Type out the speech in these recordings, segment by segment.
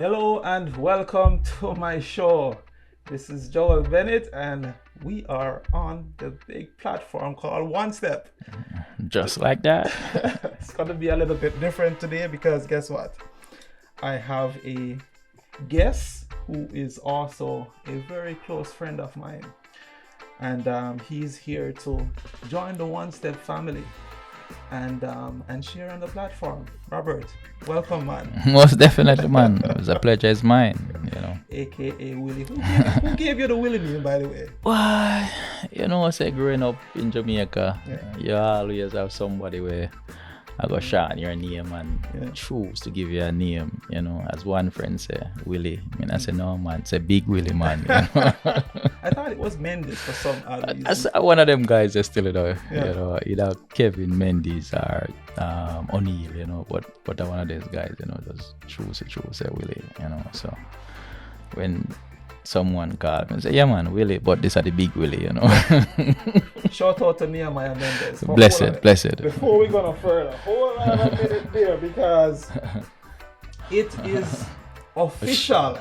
Hello and welcome to my show. This is Joel Bennett and we are on the big platform called One Step. Just like that. It's going to be a little bit different today because guess what? I have a guest who is also a very close friend of mine. And he's here to join the One Step family and share on the platform. Robert, welcome, man. Most definitely, man. It was a pleasure. It's mine, AKA Willie. Who gave you the Willie name, by the way? Why? Say growing up in Jamaica, you always have somebody where I go shot your name and choose to give you a name. As one friend say, Willie. I say, no, man, it's a big Willie, man. I thought it was Mendes for some odd reason. One of them guys is still, either Kevin Mendes or O'Neill, but one of those guys, just choose say Willie, so when someone called me and say, yeah, man, Willie, but this are the big Willie, Shout out to Nehemiah Mendes. Blessed. Before we go no further, hold on a minute there because it is official.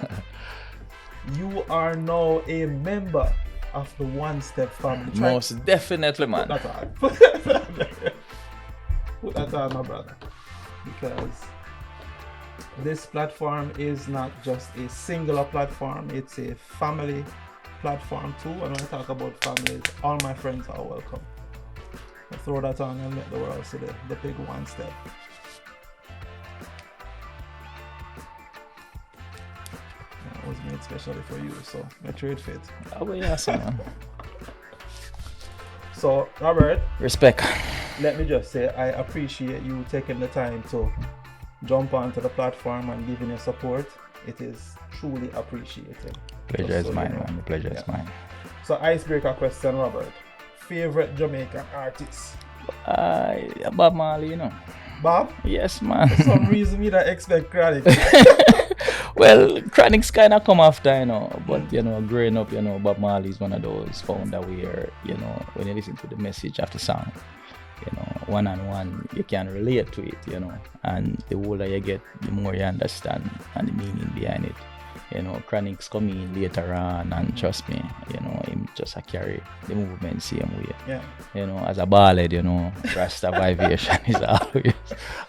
You are now a member of the One Step family. Most definitely, man. Put that on, my brother. Because this platform is not just a singular platform, it's a family platform too. And when I talk about families, all my friends are welcome. I throw that on and let the world see the big One Step. That was made specially for you, so make sure it fit. Oh, yeah, man. So, Robert. Respect. Let me just say, I appreciate you taking the time to jump onto the platform and giving your support. It is truly appreciated. Pleasure is mine, man. The pleasure is mine. So, icebreaker question, Robert. Favorite Jamaican artist? Bob Marley, Bob? Yes, man. For some reason, we don't expect Chronic. Well, Chronic's kind of come after, but, growing up, Bob Marley is one of those founder where, when you listen to the message of the song, one-on-one, you can relate to it, and the older you get, the more you understand and the meaning behind it. Chronic's coming later on, and trust me, him just carry the movement same way. Yeah. As a ballad, Rasta vibration is always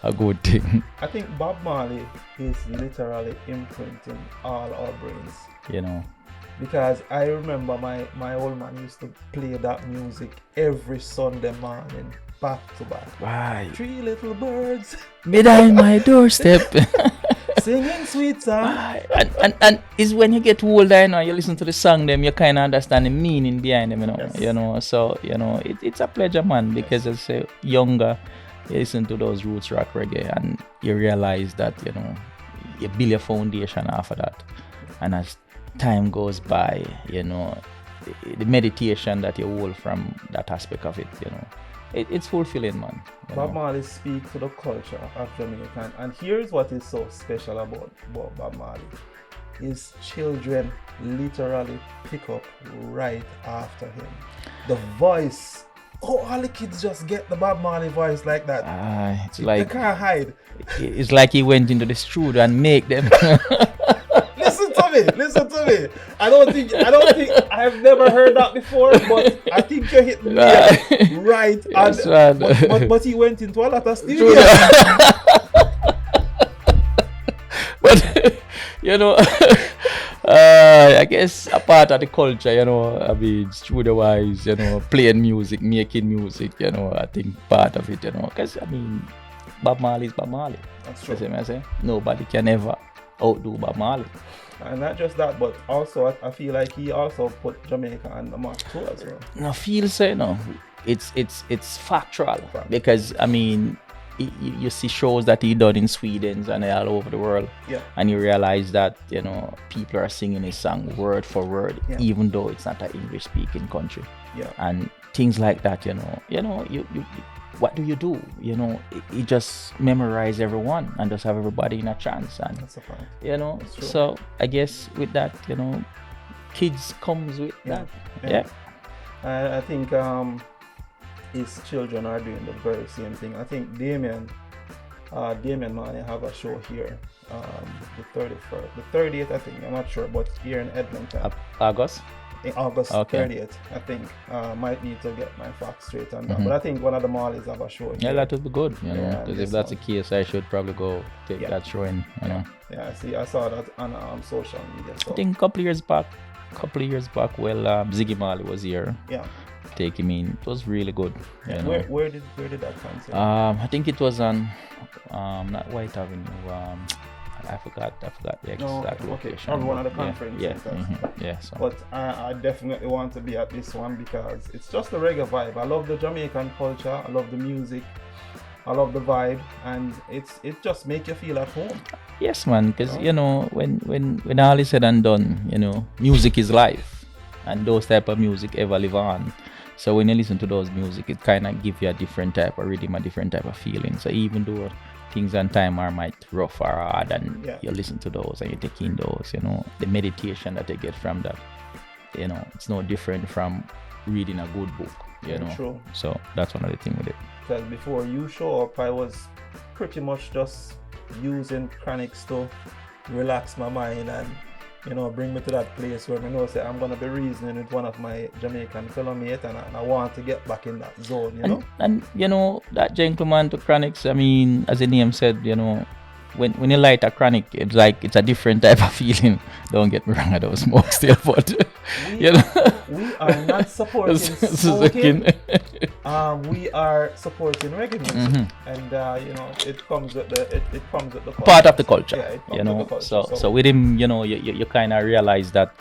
a good thing. I think Bob Marley is literally imprinting all our brains. Because I remember my old man used to play that music every Sunday morning, back to back. Right. 3 little birds behind my doorstep. singing sweet song. And is when you get older, you listen to the song, them you kind of understand the meaning behind them, Yes. So it's a pleasure, man, because as a younger, you listen to those roots rock reggae, and you realize that you build your foundation after that, and as time goes by, the meditation that you hold from that aspect of it, it's fulfilling, man. Bob Marley speaks to the culture of Jamaica, and here's what is so special about Bob Marley. His children literally pick up right after him. The voice, all the kids just get the Bob Marley voice like that. It's like they can't hide. It's like he went into the studio and make them. Listen to me. I don't think I've never heard that before, but I think you hit me right. Yes, but he went into a lot of studios. But I guess a part of the culture, studio wise, playing music, making music, I think part of it, because Bob Marley is Bob Marley. That's true. I say, nobody can ever outdo Bob Marley. And not just that, but also I feel like he also put Jamaica on the map too as well. No, feel say no. It's factual because you see shows that he done in Sweden and all over the world, and you realize that people are singing his song word for word, even though it's not an English speaking country, and things like that. You what do? You just memorize everyone and just have everybody in a chance, and that's a fact. So I guess with that, kids comes with that. I think his children are doing the very same thing. I think Damien Damien Marley have a show here, the 31st, the 30th, I think. I'm not sure, but here in Edmonton. August? In August 30th, I think. Might need to get my facts straight on that. But I think one of the Marleys have a show here. Yeah, that would be good, you know, because if that's the case, I should probably go take that show in, you know. Yeah, I saw that on social media. So. I think a couple of years back, well, Ziggy Marley was here. Yeah. Take him in. It was really good. Yeah. You know. Where did that concert? I think it was on not White Avenue. I forgot the exact location. On one of the conference centers. Yeah. So. But I definitely want to be at this one because it's just the reggae vibe. I love the Jamaican culture. I love the music. I love the vibe, and it just make you feel at home. Yes, man. Because you know when all is said and done, you know, music is life, and those type of music ever live on. So when you listen to those music, it kind of give you a different type of rhythm, a different type of feeling. So even though things and time are might rough or hard, and you listen to those and you take in those, you know, the meditation that you get from that, you know, it's no different from reading a good book, you know. True. So that's one of the things with it. Because before you show up, I was pretty much just using Chronics to relax my mind and, you know, bring me to that place where I know say I'm gonna be reasoning with one of my Jamaican fellow mates, and I want to get back in that zone, you know. And you know, that gentleman to Chronics, I mean, as the name said, you know, when you light a Chronic, it's like it's a different type of feeling. Don't get me wrong, I don't smoke still, but you know, we are not supporting smoking. We are supporting reggae music, and you know, it comes with the culture. Part of the culture. Yeah, it comes you know. with the culture, So with him, you know, you kind of realize that,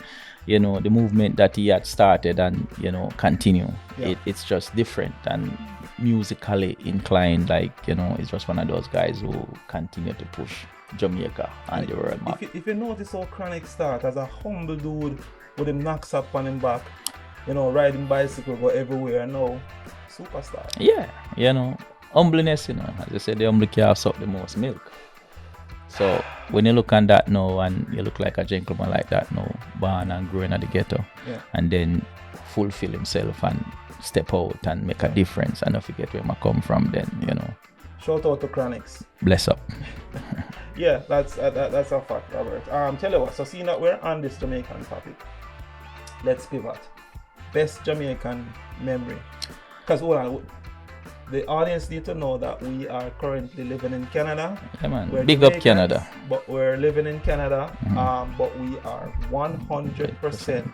you know, the movement that he had started and, you know, continue. It's just different and musically inclined. Like, you know, it's just one of those guys who continue to push Jamaica and the world map. If you notice how Chronic start as a humble dude with him knocks up on him back, you know, riding bicycle, go everywhere, now superstar. Yeah, you know, humbleness, you know, as I said, the humble calf suck the most milk. So when you look on that now and you look like a gentleman like that now, born and growing at the ghetto, and then fulfill himself and step out and make a difference and not forget where I come from, then, you know. Shout out to Chronics. Bless up. Yeah, that's a fact, Robert. Tell you what, so seeing that we're on this Jamaican topic, let's pivot. Best Jamaican memory. Because the audience need to know that we are currently living in Canada. Yeah, man. We're Big up Canada. But we're living in Canada, but we are 100%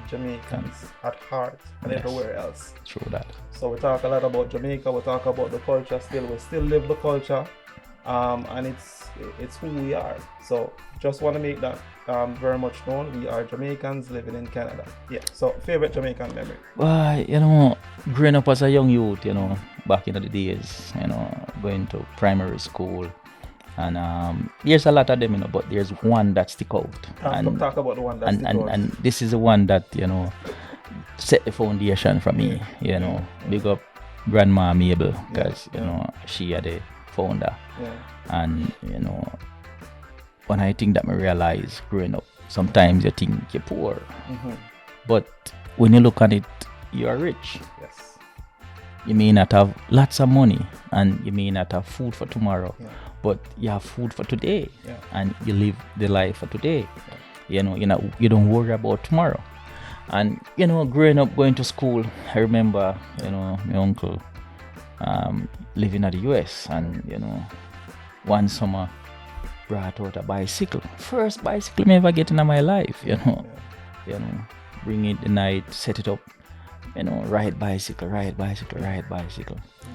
Jamaicans at heart and everywhere else. True that. So we talk a lot about Jamaica, we talk about the culture still, we still live the culture, and it's who we are. So just want to make that very much known. We are Jamaicans living in Canada. Yeah. So favorite Jamaican memory? Well, you know, growing up as a young youth, you know, back in the days, you know, going to primary school, and there's a lot of them, you know, but there's one that stick out. Talk about the one that stick out. And this is the one that, you know, set the foundation for me, you know. Big up Grandma Mabel, because, you know, she are the founder. Yeah. And, you know, when I think that I realize growing up, sometimes you think you're poor. But when you look at it, you are rich. Yes. You may not have lots of money and you may not have food for tomorrow, but you have food for today, and you live the life for today. You know, you don't worry about tomorrow. And, you know, growing up, going to school, I remember, you know, my uncle living at the US, and, you know, one summer brought out a bicycle. First bicycle I ever get in my life, you know. Bring it the night, set it up, you know, ride bicycle.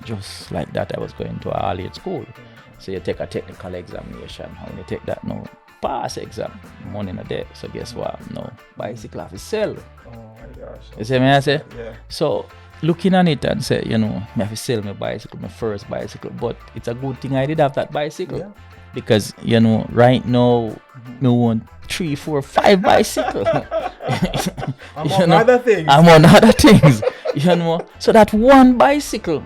Just like that, I was going to a all-age school. So you take a technical examination. When you take that, no, pass exam, money in a day. So guess what? No, bicycle have to sell. Oh my gosh. You see me I say? Yeah. So looking at it and say, you know, I have to sell my bicycle, my first bicycle. But it's a good thing I did have that bicycle. Yeah. Because, you know, right now, I want 3, 4, 5 bicycles. Among other things. You know, so that one bicycle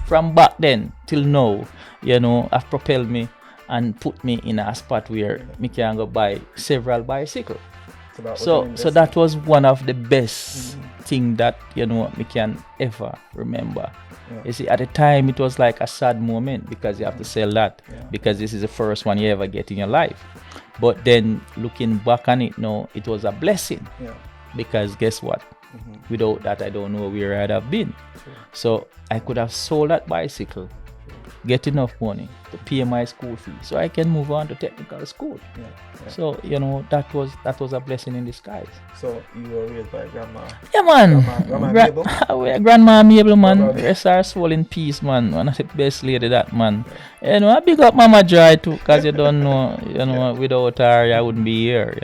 from back then till now, you know, have propelled me and put me in a spot where me can go buy several bicycles. So that was one of the best thing that we can ever remember. Yeah. You see, at the time it was like a sad moment because you have to sell that because this is the first one you ever get in your life. But then looking back on it now, it was a blessing. Yeah. Because guess what? Without that, I don't know where I'd have been. True. So I could have sold that bicycle, get enough money to pay my school fee, so I can move on to technical school. Yeah. So that was a blessing in disguise. So you were raised by grandma. Yeah, man. Grandma Mabel, man. Rest her soul in peace, man. One of the best lady that, man. Yeah. I big up Mama Joy too, cause you don't know, without her I wouldn't be here,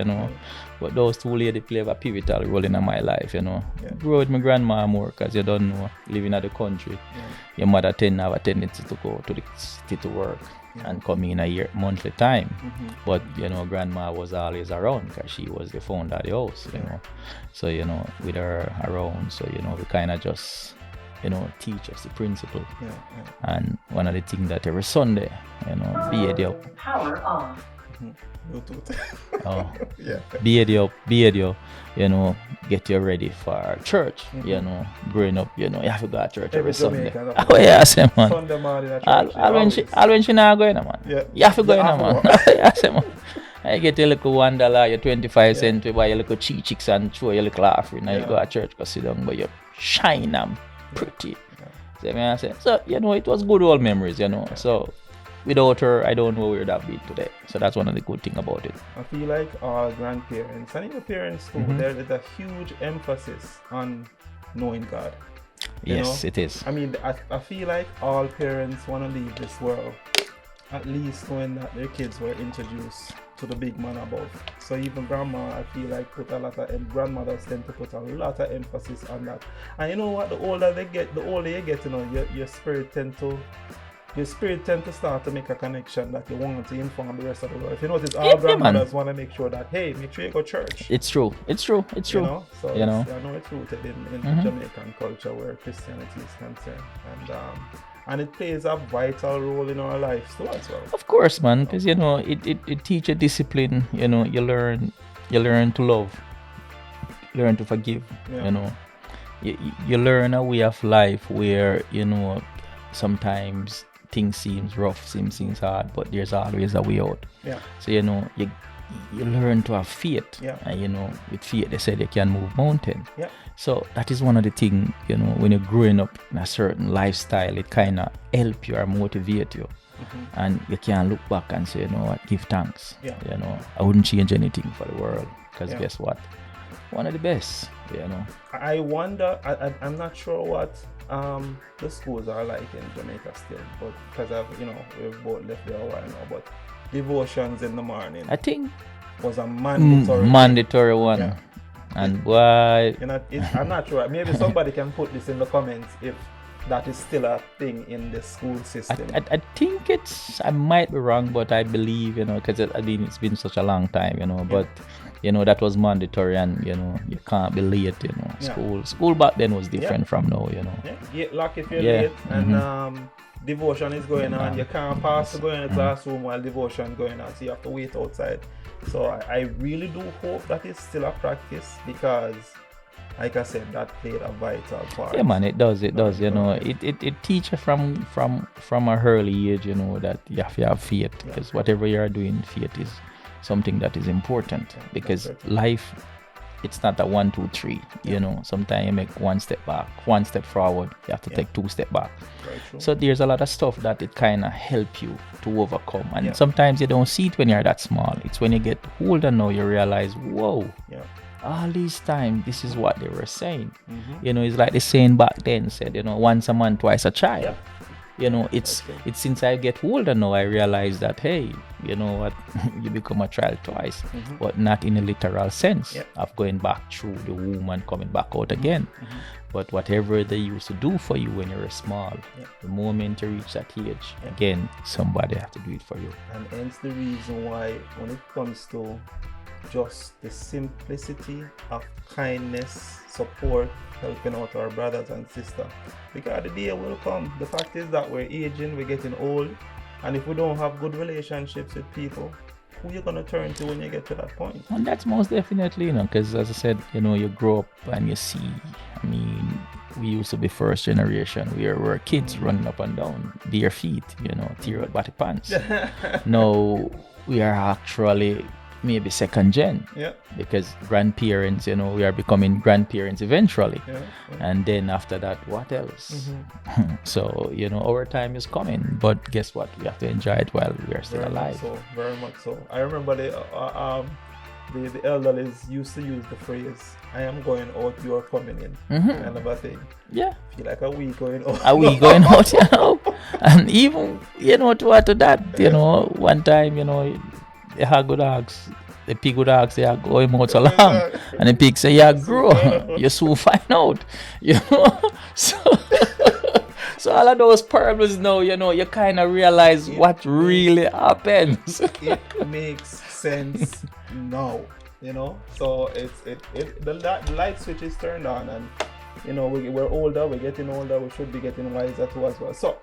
But those two ladies play a pivotal role in my life, Grow with my grandma more, because you don't know, living in the country, your mother tend to have a tendency to go to the city to work and come in a year, monthly time. But, grandma was always around because she was the founder of the house, So, with her around, so, we kind of just, teach us the principle. And one of the things that every Sunday, be it Power off. Bluetooth. Oh, Yeah. be it, get you ready for church, growing up, you have to go to church every Sunday. Oh, yeah, I say, man. Sunday morning at church. All when she not going, man. Yeah. You have to go, man. Yeah, I say, man. I get your little $1, your 25 cents, buy your little chicks and throw your little offering, and you go to church, go sit down, but you shine and pretty. See what I say? So, it was good old memories, So, without her, I don't know where that be today. So that's one of the good things about it. I feel like our grandparents and even parents too, there is a huge emphasis on knowing God. Yes, it is. I mean, I feel like all parents want to leave this world at least knowing that their kids were introduced to the big man above. So even grandma, I feel like grandmothers tend to put a lot of emphasis on that. And you know what? The older you get, your spirit tend to start to make a connection that you want to inform the rest of the world. If you notice, all grandmothers want to make sure that, hey, make sure you go to church. It's true. So I know it's rooted in Jamaican culture where Christianity is concerned, and it plays a vital role in our lives too as well. Of course, man, because it teaches discipline. You learn to love, learn to forgive. You learn a way of life where sometimes things seems rough, seems hard, but there's always a way out. Yeah. So you learn to have faith. Yeah. And with faith they said you can move mountain. Yeah. So that is one of the things, when you're growing up in a certain lifestyle, it kind of help you or motivate you. And you can look back and say, what, give thanks. Yeah. I wouldn't change anything for the world, because guess what? One of the best, I wonder, I'm not sure what the schools are like in Jamaica still, but because we've both left there a while now, but devotions in the morning, I think, was a mandatory one. Yeah. And why? I'm not sure. Maybe somebody can put this in the comments if that is still a thing in the school system. I think I might be wrong, but I believe, because it's been such a long time, but that was mandatory, and you can't be late, School back then was different from now, Get locked if you're late, and devotion is going on. You can't pass to go in the classroom while devotion is going on, so you have to wait outside. So I really do hope that is still a practice, because like I said, that played a vital part. Yeah, man, it does. It teaches from a early age, that you have to have faith, because whatever you are doing, faith is something that is important, because life, it's not a 1, 2, 3. Sometimes you make one step back, one step forward, you have to take 2 steps back. So there's a lot of stuff that it kind of help you to overcome, and sometimes you don't see it when you're that small. It's when you get older now you realize, whoa, all this time this is what they were saying. It's like the saying back then said, once a man, twice a child. It's since I get older now I realize that, hey, you know what, you become a child twice, but not in a literal sense of going back through the womb and coming back out again. But whatever they used to do for you when you were small, the moment you reach that age, again, somebody has to do it for you. And hence the reason why when it comes to just the simplicity of kindness, support, helping out our brothers and sisters, because the day will come. The fact is that we're aging, we're getting old, and if we don't have good relationships with people, who you're gonna turn to when you get to that point. And that's most definitely, because as I said, you grow up and you see. I mean, we used to be first generation. We were kids running up and down bare feet, tear out body pants. Now we are actually maybe second gen, because grandparents, we are becoming grandparents eventually, and then after that, what else? So our time is coming, but guess what, we have to enjoy it while we are still alive. Very much so. I remember the elderlies used to use the phrase, "I am going out, you are coming in," kind of a thing. Feel like a week going out. And even to add to that, one time, the hag dogs, the pig dogs, they are going out along, and the pig say, "Yeah, grow." You soon find out, So all of those parables now, you kind of realize what really happens. It makes sense now, So the light switch is turned on, and we're older, we're getting older, we should be getting wiser too as well. So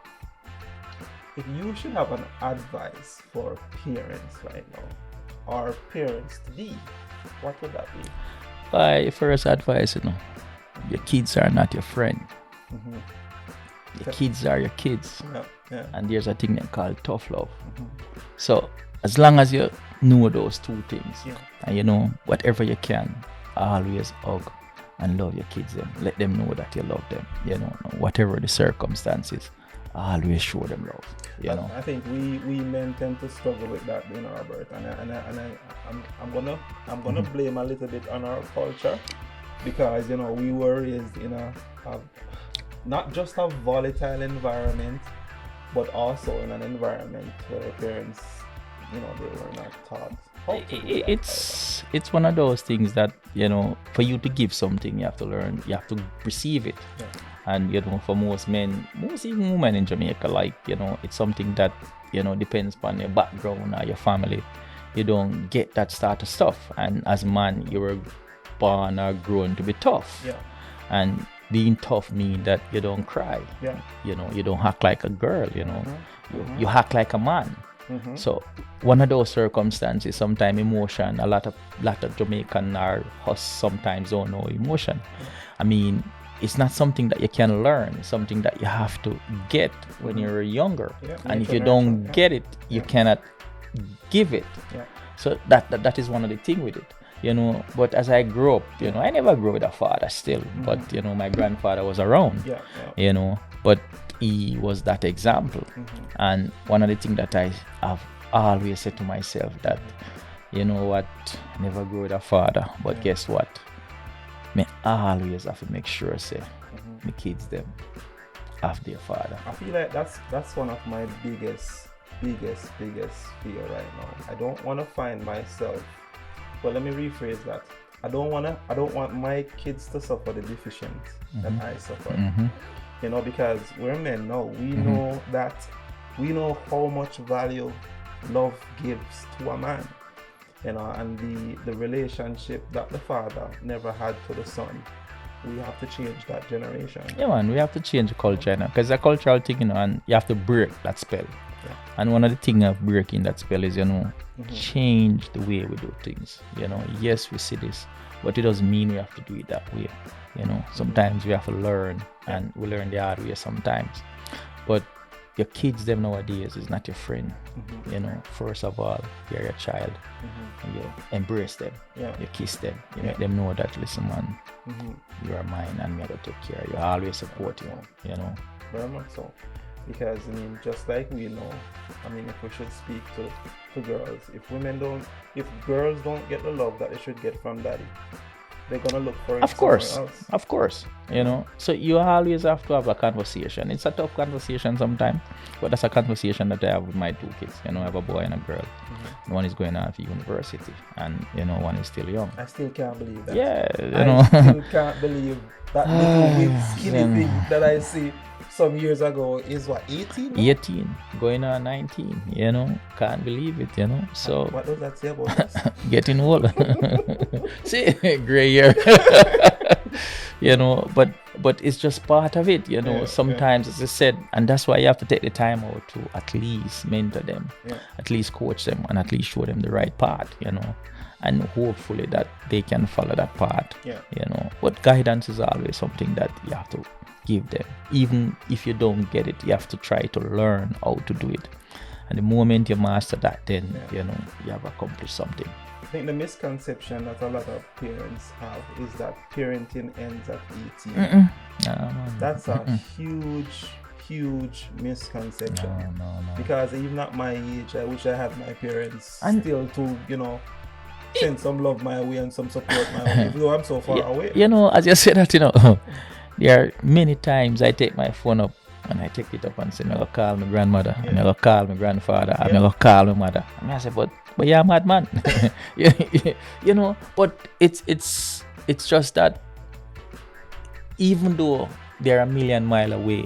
if you should have an advice for parents right now, or parents to be, what would that be? My first advice, your kids are not your friend. Your kids are your kids. And there's a thing they call tough love. So as long as you know those two things, and whatever you can, always hug and love your kids. Let them know that you love them. Whatever the circumstances, always show them love. I think we men tend to struggle with that, Robert, and I'm gonna blame a little bit on our culture, because we were raised in a not just a volatile environment, but also in an environment where parents, they were not taught. It's one of those things that, for you to give something, you have to learn, you have to receive it. And for most men, most even women in Jamaica, it's something that depends upon your background or your family. You don't get that sort of stuff, and as a man, you were born or grown to be tough. And being tough means that you don't cry. You don't act like a girl. You act like a man. So one of those circumstances, sometimes emotion, a lot of Jamaican or us sometimes don't know emotion. I mean, it's not something that you can learn. It's something that you have to get when you're younger. And if you don't get it, you cannot give it. So that is one of the things with it. But as I grew up, I never grew with a father still, but my grandfather was around, but he was that example. And one of the things that I have always said to myself, that what, I never grew with a father, but guess what, me always have to make sure my kids them have their father. I feel like that's one of my biggest fear right now. I don't want to find myself, well, let me rephrase that. I don't want my kids to suffer the deficient that I suffered. Because we're men now. We know how much value love gives to a man. And the relationship that the father never had to the son. We have to change that generation. Yeah, man, we have to change the culture now, because the cultural thing, and you have to break that spell. And one of the things of breaking that spell is, change the way we do things. Yes, we see this, but it doesn't mean we have to do it that way. Sometimes we have to learn, and we learn the hard way sometimes. But your kids, them nowadays, is not your friend. First of all, you're your child. You embrace them. You kiss them. You make them know that, listen, man, you are mine, and me, I gotta take care of you. I always support you. Very much so. Because just like we know, if we should speak to girls, if girls don't get the love that they should get from daddy, they're gonna look for it somewhere else. Of course. So you always have to have a conversation. It's a tough conversation sometimes, but that's a conversation that I have with my two kids. I have a boy and a girl. One is going off to university, and one is still young. I still can't believe that. I still can't believe that little skinny thing that I see some years ago is 18? 18, going on 19, can't believe it, so. What does that say about us? Getting old. See, gray hair. you know, but it's just part of it, you know. Sometimes, as I said, and that's why you have to take the time out to at least mentor them, at least coach them, and at least show them the right path, you know, and hopefully that they can follow that path, you know. But guidance is always something that you have to give them. Even if you don't get it, you have to try to learn how to do it. And the moment you master that, then, you know, you have accomplished something. I think the misconception that a lot of parents have is that parenting ends at 18. That's a huge misconception. No. Because even at my age, I wish I had my parents still to, you know, send some love my way and some support my way, even though I'm so far away. You know, as you said that, you know, there are many times I take my phone up and I take it up and say, I'm going to call my grandmother, I'm going to call my grandfather, I'm going to call my mother. And I say, but you're a madman. You know, but it's just that even though they're a million miles away,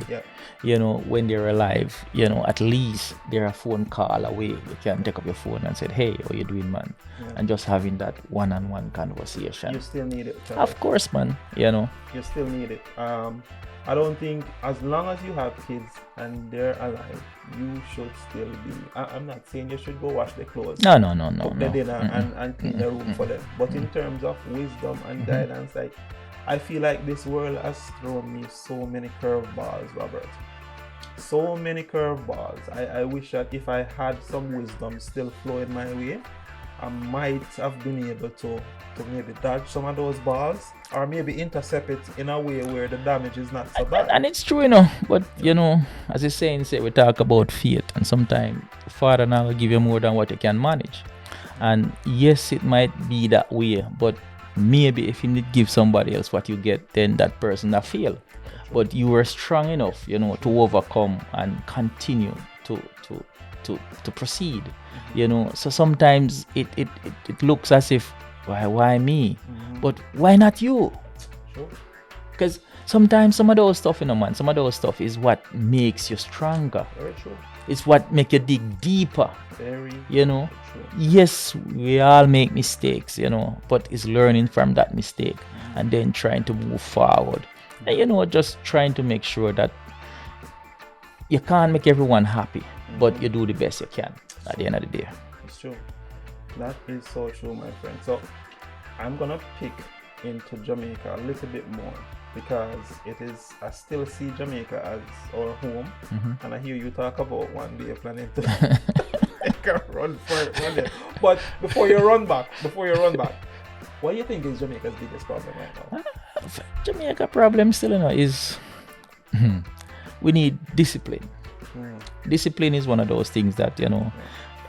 you know, when they're alive, you know, at least they're a phone call away. You can take up your phone and say, hey, how you doing, man? And just having that one-on-one conversation. You still need it. Of course, man, you know. You still need it. I don't think, as long as you have kids and they're alive, you should still be. I'm not saying you should go wash their clothes. No. Cook the dinner and clean the room for them. But in terms of wisdom and guidance, like, I feel like this world has thrown me so many curveballs, Robert. So many curveballs. I wish that if I had some wisdom still flowing my way, I might have been able to maybe dodge some of those balls, or maybe intercept it in a way where the damage is not so bad. And it's true, you know, but you know, as the saying say, we talk about faith, and sometimes Father now will give you more than what you can manage. And yes, it might be that way, but maybe if you need to give somebody else what you get, then that person will fail. But you were strong enough, you know, to overcome and continue to proceed, you know. So sometimes it looks as if, why me? But why not you? Because sometimes some of those stuff, you know, man, some of those stuff is what makes you stronger. Very true. It's what make you dig deeper. Very, you know. true. Yes, we all make mistakes, you know, but it's learning from that mistake and then trying to move forward. And, you know, just trying to make sure that you can't make everyone happy, but you do the best you can at the end of the day. It's true. That is so true, my friend. So I'm gonna pick into Jamaica a little bit more, because I still see Jamaica as our home, and I hear you talk about one day planning to make a run for it one day. But before you run back, what do you think is Jamaica's biggest problem right now? Jamaica problem still, you know, is we need discipline. Discipline is one of those things that, you know,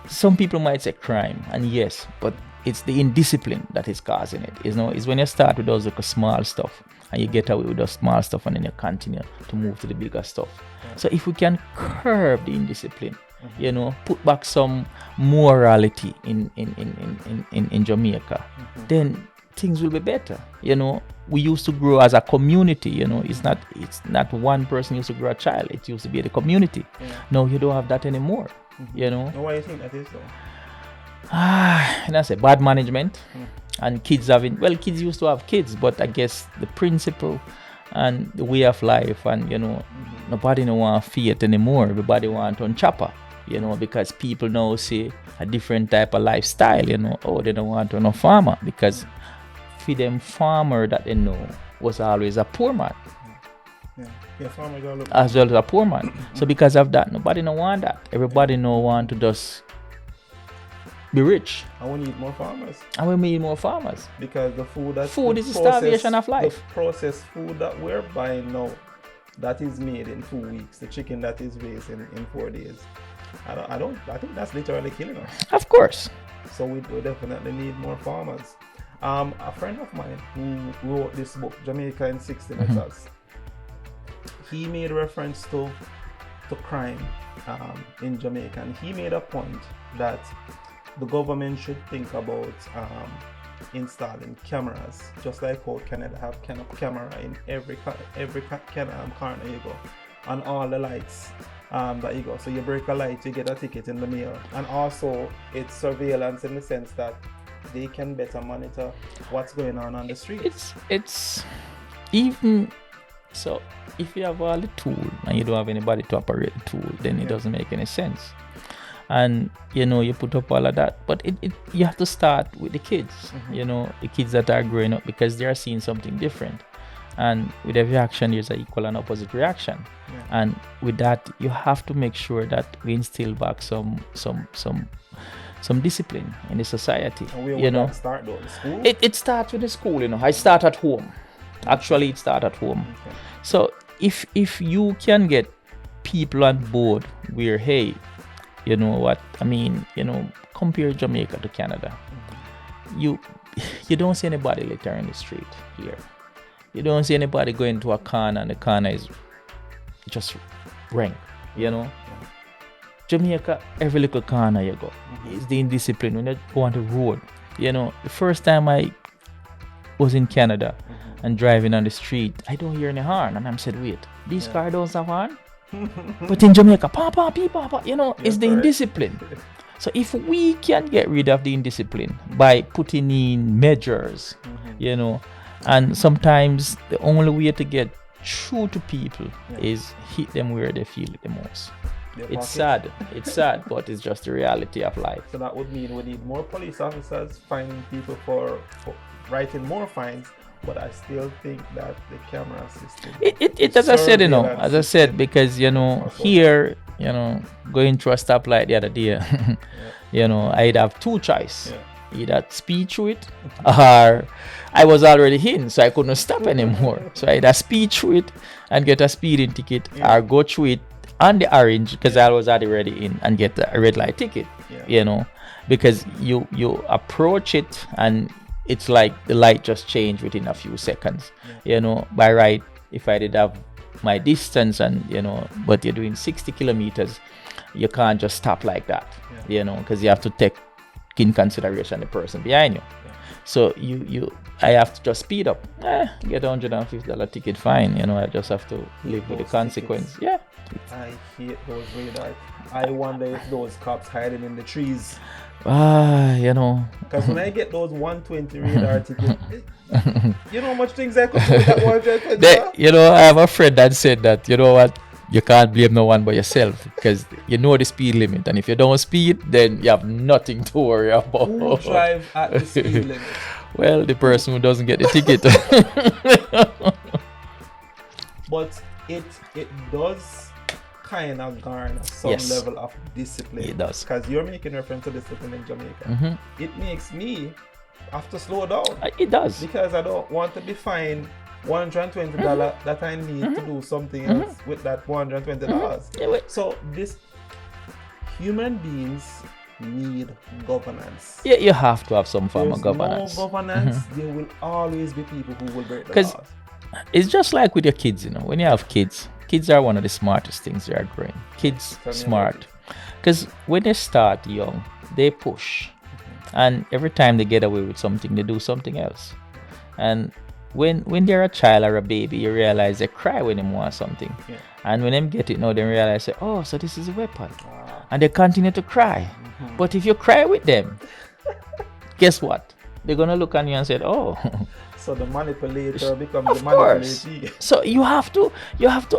some people might say crime, and yes, but it's the indiscipline that is causing it. You know, it's when you start with those like small stuff and you get away with those small stuff, and then you continue to move to the bigger stuff. So if we can curb the indiscipline, you know, put back some morality in Jamaica, then things will be better. You know, we used to grow as a community. You know, it's not one person used to grow a child. It used to be the community. No, you don't have that anymore. You know. Why do you think that is though? And I say bad management, and kids used to have kids, but I guess the principle and the way of life, and you know, nobody don't want faith anymore. Everybody want on chopper, you know, because people now see a different type of lifestyle. You know, they don't want to know farmer, because for them farmer that they know was always a poor man. Farmers are as well as a poor man. So because of that, nobody don't want that. Everybody no want to just be rich. And we need more farmers. Because the food is the starvation of life. The processed food that we're buying now, that is made in 2 weeks. The chicken that is raised in 4 days. I think that's literally killing us. Of course. So we definitely need more farmers. A friend of mine who wrote this book, Jamaica in 60 Letters, he made reference to crime in Jamaica, and he made a point that the government should think about installing cameras, just like how Canada have camera in every corner you go, and all the lights that you go. So you break a light, you get a ticket in the mail, and also it's surveillance in the sense that they can better monitor what's going on the street. even so, if you have all the tool and you don't have anybody to operate the tool, then it doesn't make any sense. And you put up all of that, but you have to start with the kids. The kids that are growing up, because they are seeing something different. And with every action, there's an equal and opposite reaction. And with that, you have to make sure that we instill back some discipline in the society. And where would that start though? The school? It starts with the school. I start at home. Actually, it starts at home. Okay. So if you can get people on board where, hey, you know what I mean, compare Jamaica to Canada. You don't see anybody litter in the street here. You don't see anybody going to a corner and the corner is just rank, Jamaica, every little corner you go, is the indiscipline when you go on the road. The first time I was in Canada and driving on the street, I don't hear any horn, and I'm said, wait, this car don't have horn? But in Jamaica, papa, it's the indiscipline. So if we can get rid of the indiscipline by putting in measures, and sometimes the only way to get through to people is hit them where they feel it the most. It's sad, but it's just the reality of life. So that would mean we need more police officers fining people for writing more fines, but I still think that the camera system... As I said, because, here, going through a stoplight the other day, I'd have two choices. Either speed through it, or I was already in, so I couldn't stop anymore. So I either speed through it and get a speeding ticket, or go through it on the orange, because I was already in, and get a red light ticket. Because you approach it and it's like the light just changed within a few seconds. By right, if I did have my distance and but you're doing 60 kilometers, you can't just stop like that. Because you have to take in consideration the person behind you. So I have to just speed up. Get a $150 ticket fine. I just have to live with the consequence. Tickets. I hate those radar. I wonder if those cops hiding in the trees. Because when I get those 120 radar tickets, you know how much things I could do with that 120? I have a friend that said that, what? You can't blame no one but yourself, because you know the speed limit, and if you don't speed, then you have nothing to worry about. Who drive at the speed limit? Well, the person who doesn't get the ticket. But it does kind of garner some level of discipline. It does. Because you're making reference to discipline in Jamaica. It makes me have to slow down. It does. Because I don't want to be fined $120 that I need to do something else with that $120. So this human beings need governance. You have to have some form of governance. No governance, there will always be people who will break the laws. It's just like with your kids, when you have kids are one of the smartest things they are growing. Kids smart. Because when they start young, they push. And every time they get away with something, they do something else. And when they're a child or a baby, you realize they cry when they want something. And when they get it now, they realize, so this is a weapon. And they continue to cry. But if you cry with them, guess what? They're going to look on you and say, so the manipulator becomes the manipulatee. So you have to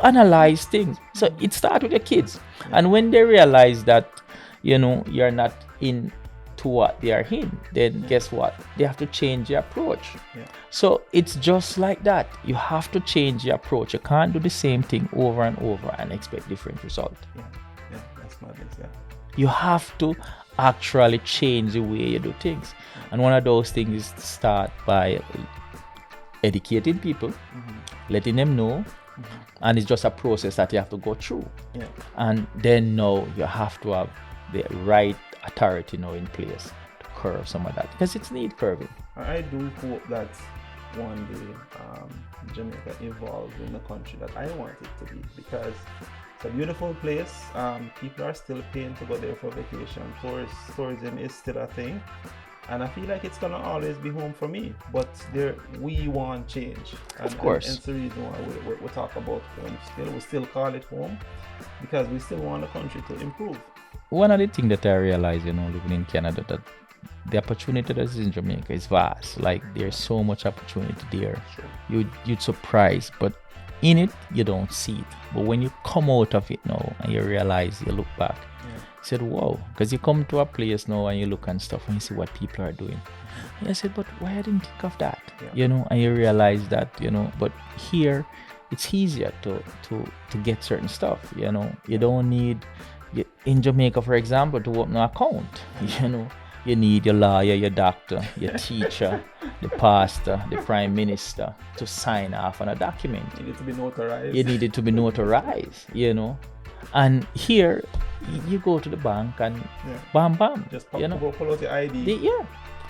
analyze things. So it starts with your kids. And when they realize that, you're not in to what they are in, then guess what? They have to change their approach. So it's just like that. You have to change your approach. You can't do the same thing over and over and expect different results. That's madness. You have to actually change the way you do things. And one of those things is to start by educating people, letting them know, and it's just a process that you have to go through. And then now you have to have the right authority now in place to curb some of that, because it's need curbing. I do hope that one day Jamaica evolves in the country that I want it to be, because it's a beautiful place. People are still paying to go there for vacation. Tourism is still a thing, and I feel like it's gonna always be home for me. But we want change, of course. And it's the reason why we talk about home still. We still call it home because we still want the country to improve. One of the things that I realize, living in Canada, that the opportunity that is in Jamaica is vast. Like there's so much opportunity there. Sure. You'd surprise, but in it you don't see it. But when you come out of it now and you realize, you look back, you said, "Wow!" Because you come to a place now and you look and stuff and you see what people are doing. And I said, "But why I didn't think of that?" You know, and you realize that, you know. But here, it's easier to get certain stuff. You know, you don't need. In Jamaica, for example, to open an account, you know, you need your lawyer, your doctor, your teacher, the pastor, the prime minister to sign off on a document. You need to be notarized. You need it to be notarized, you know. And here, you go to the bank and bam, bam. Just pull out your ID.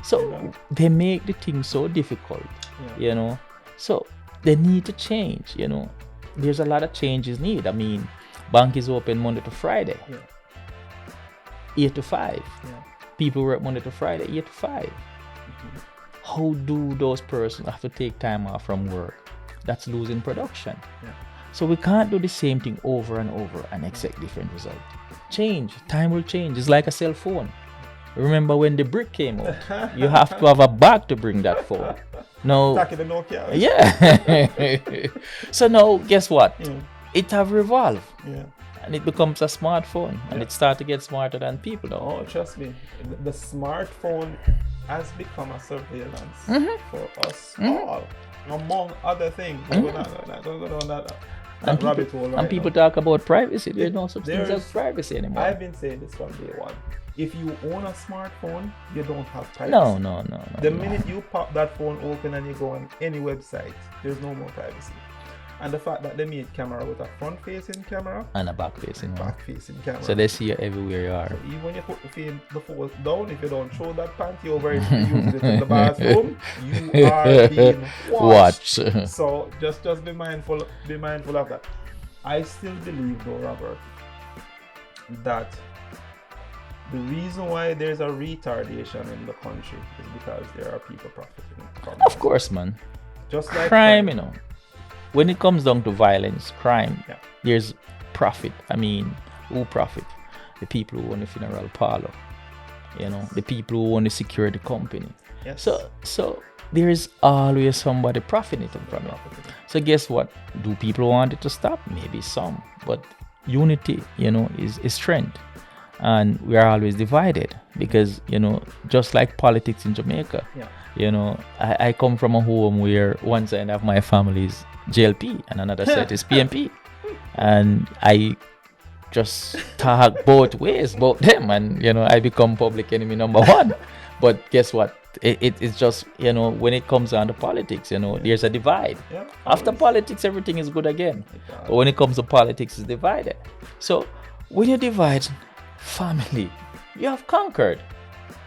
So they make the thing so difficult, you know. So they need to change, you know. There's a lot of changes needed. I mean, bank is open Monday to Friday, 8 to 5. People work Monday to Friday, 8 to 5. How do those persons have to take time off from work? That's losing production. So we can't do the same thing over and over and expect different results. Change, time will change. It's like a cell phone. Remember when the brick came out? You have to have a bag to bring that phone. No. Back in the Nokia. Yeah. So now, guess what? It have revolved. And it becomes a smartphone, and it starts to get smarter than people now. Oh, trust me, the smartphone has become a surveillance for us all, among other things. Don't go down that rabbit hole. And people talk about privacy. There's no such thing as privacy anymore. I've been saying this from day one. If you own a smartphone, you don't have privacy. No. The minute you pop that phone open and you go on any website, there's no more privacy. And the fact that they made camera with a front-facing camera and a back-facing camera. So they see you everywhere you are. So even when you put the phone down, if you don't throw that panty over it, you use it in the bathroom, you are being watched. So just be mindful of that. I still believe, though, Robert, that the reason why there's a retardation in the country is because there are people profiting from it. Of course, man. Just like crime, you know. When it comes down to violence, crime, there's profit. I mean, who profit? The people who own the funeral parlor, you know, the people who own the security company. Yes. So there's always somebody profiting from it. So guess what? Do people want it to stop? Maybe some, but unity, you know, is strength. And we are always divided because, you know, just like politics in Jamaica, you know, I come from a home where one side of my family is JLP and another side is PMP. And I just talk both ways, both them. And, you know, I become public enemy number one. But guess what? It's just, you know, when it comes down to politics, you know, there's a divide. After politics, everything is good again. But when it comes to politics, it's divided. So when you divide family, you have conquered.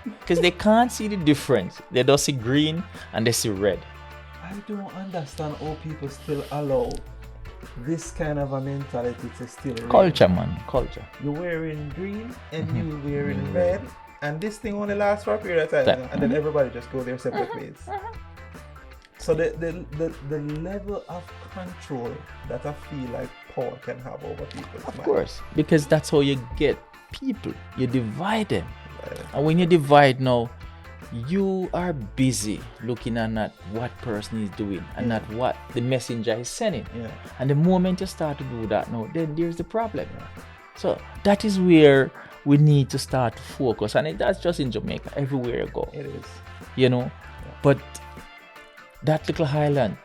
Because they can't see the difference. They don't see green and they see red. I don't understand how people still allow this kind of a mentality to still culture, man. Culture. You're wearing green and you're wearing red, and this thing only lasts for a period of time, and then everybody just go their separate ways. So the level of control that I feel like power can have over people's mind. Of course, because that's how you get people. You divide them. And when you divide now, you are busy looking at what person is doing and not what the messenger is sending. And the moment you start to do that now, then there's the problem. So that is where we need to start to focus. And that's just in Jamaica, everywhere you go. It is. You know, but that little island,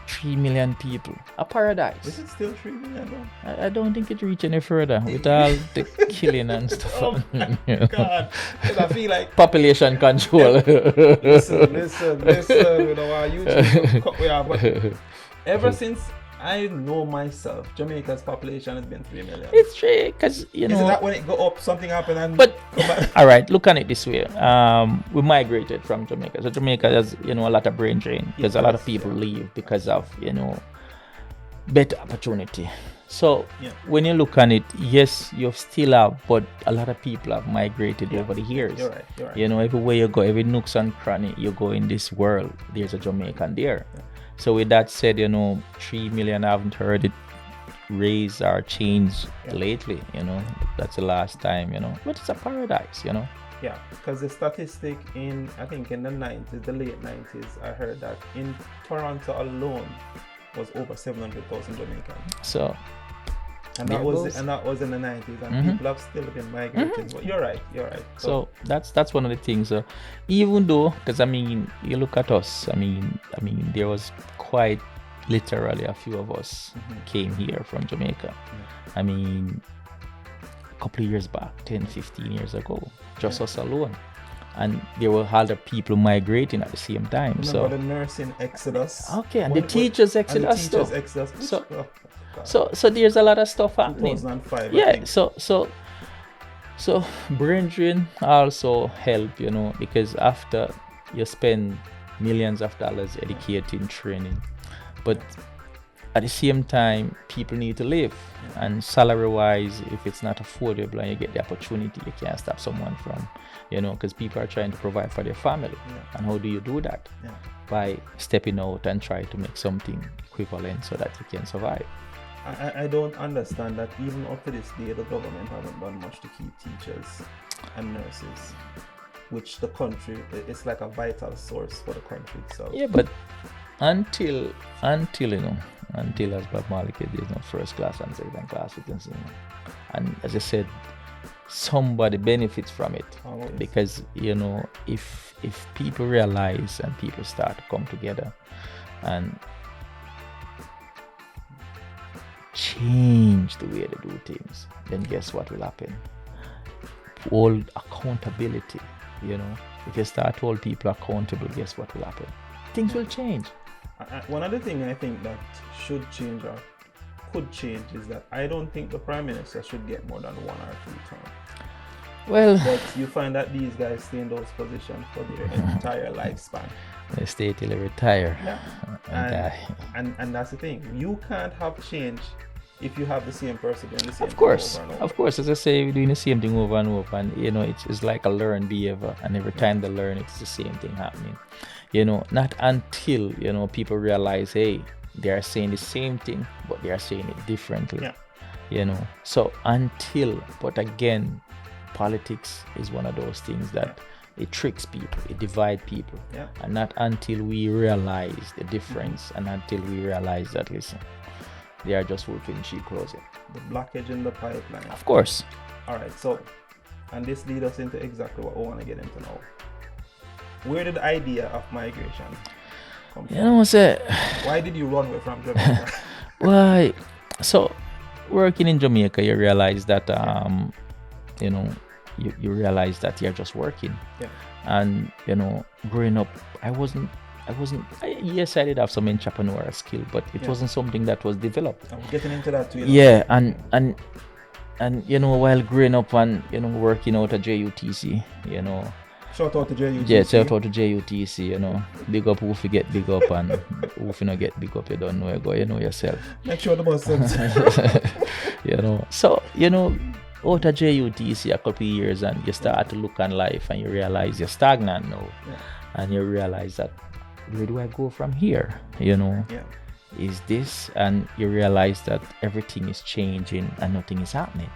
3 million people, a paradise. Is it still 3 million? I don't think it reach any further with all the killing and stuff. Oh my God. Because I feel like population control. listen, you know, our YouTube, but ever since I know myself, Jamaica's population has been 3 million. It's true, because, you know. Isn't that when it go up, something happened and but all right, look at it this way. We migrated from Jamaica. So Jamaica has, you know, a lot of brain drain because a lot of people leave because of, you know, better opportunity. So when you look at it, yes, you still have, but a lot of people have migrated over the years. You're right. You know, everywhere you go, every nooks and cranny you go in this world, there's a Jamaican there. So with that said, you know, 3 million, I haven't heard it raise or change lately, you know. That's the last time, you know. But it's a paradise, you know. Yeah, because the statistic I think in the 90s, the late 90s, I heard that in Toronto alone was over 700,000 Jamaicans. So, and that was in the 90s, and people have still been migrating. But you're right. So that's one of the things. So even though, because I mean, you look at us. I mean, there was quite literally a few of us came here from Jamaica. I mean, a couple of years back, 10, 15 years ago, just us alone. And there were other people migrating at the same time. Remember the nursing exodus. Okay, and the teachers exodus. So there's a lot of stuff happening. 2005. Yeah. So brethren also help, because after you spend millions of dollars educating, training, but at the same time, people need to live, and salary-wise, if it's not affordable and you get the opportunity, you can't stop someone from, because people are trying to provide for their family. And how do you do that? By stepping out and try to make something equivalent so that you can survive. I don't understand that even up to this day, the government haven't done much to keep teachers and nurses, which the country, it's like a vital source for the country itself. Yeah, but until as Bob Marley said, there's no first class and second class citizens. And as I said, somebody benefits from it. Always. Because if people realize and people start to come together and change the way they do things, then guess what will happen? Hold accountability. If you start to hold people accountable, guess what will happen? Things will change. One other thing I think that should change or could change is that I don't think the Prime Minister should get more than 1 or 2 terms. Well, but you find that these guys stay in those positions for their entire lifespan. They stay till they retire. Yeah. And that's the thing. You can't have change if you have the same person doing the same thing over and over. Of course, as I say, we're doing the same thing over and over, and it's like a learned behavior, and every time they learn, it's the same thing happening. Not until people realize, hey, they are saying the same thing, but they are saying it differently. So but again, politics is one of those things that it tricks people, it divides people, and not until we realize the difference, and until we realize that, listen, they are just wolf in sheep clothing. The blockage in the pipeline. Of course. All right. So, and this leads us into exactly what I want to get into now. Where did the idea of migration come from? Why did you run away from Jamaica? Why? So, working in Jamaica, you realize that you realize that you're just working. And growing up, yes, I did have some entrepreneurial skill, but it wasn't something that was developed. I'm getting into that too. Yeah, and while growing up and working out at JUTC, shout out to JUTC. Yeah, shout out to JUTC. Big up who get big up, and who not get big up, you don't know where go, yourself. Make sure the boss sense. So out of JUTC a couple of years, and you start to look on life, and you realize you're stagnant now, and you realize that, where do I go from here? Is this, and you realize that everything is changing and nothing is happening.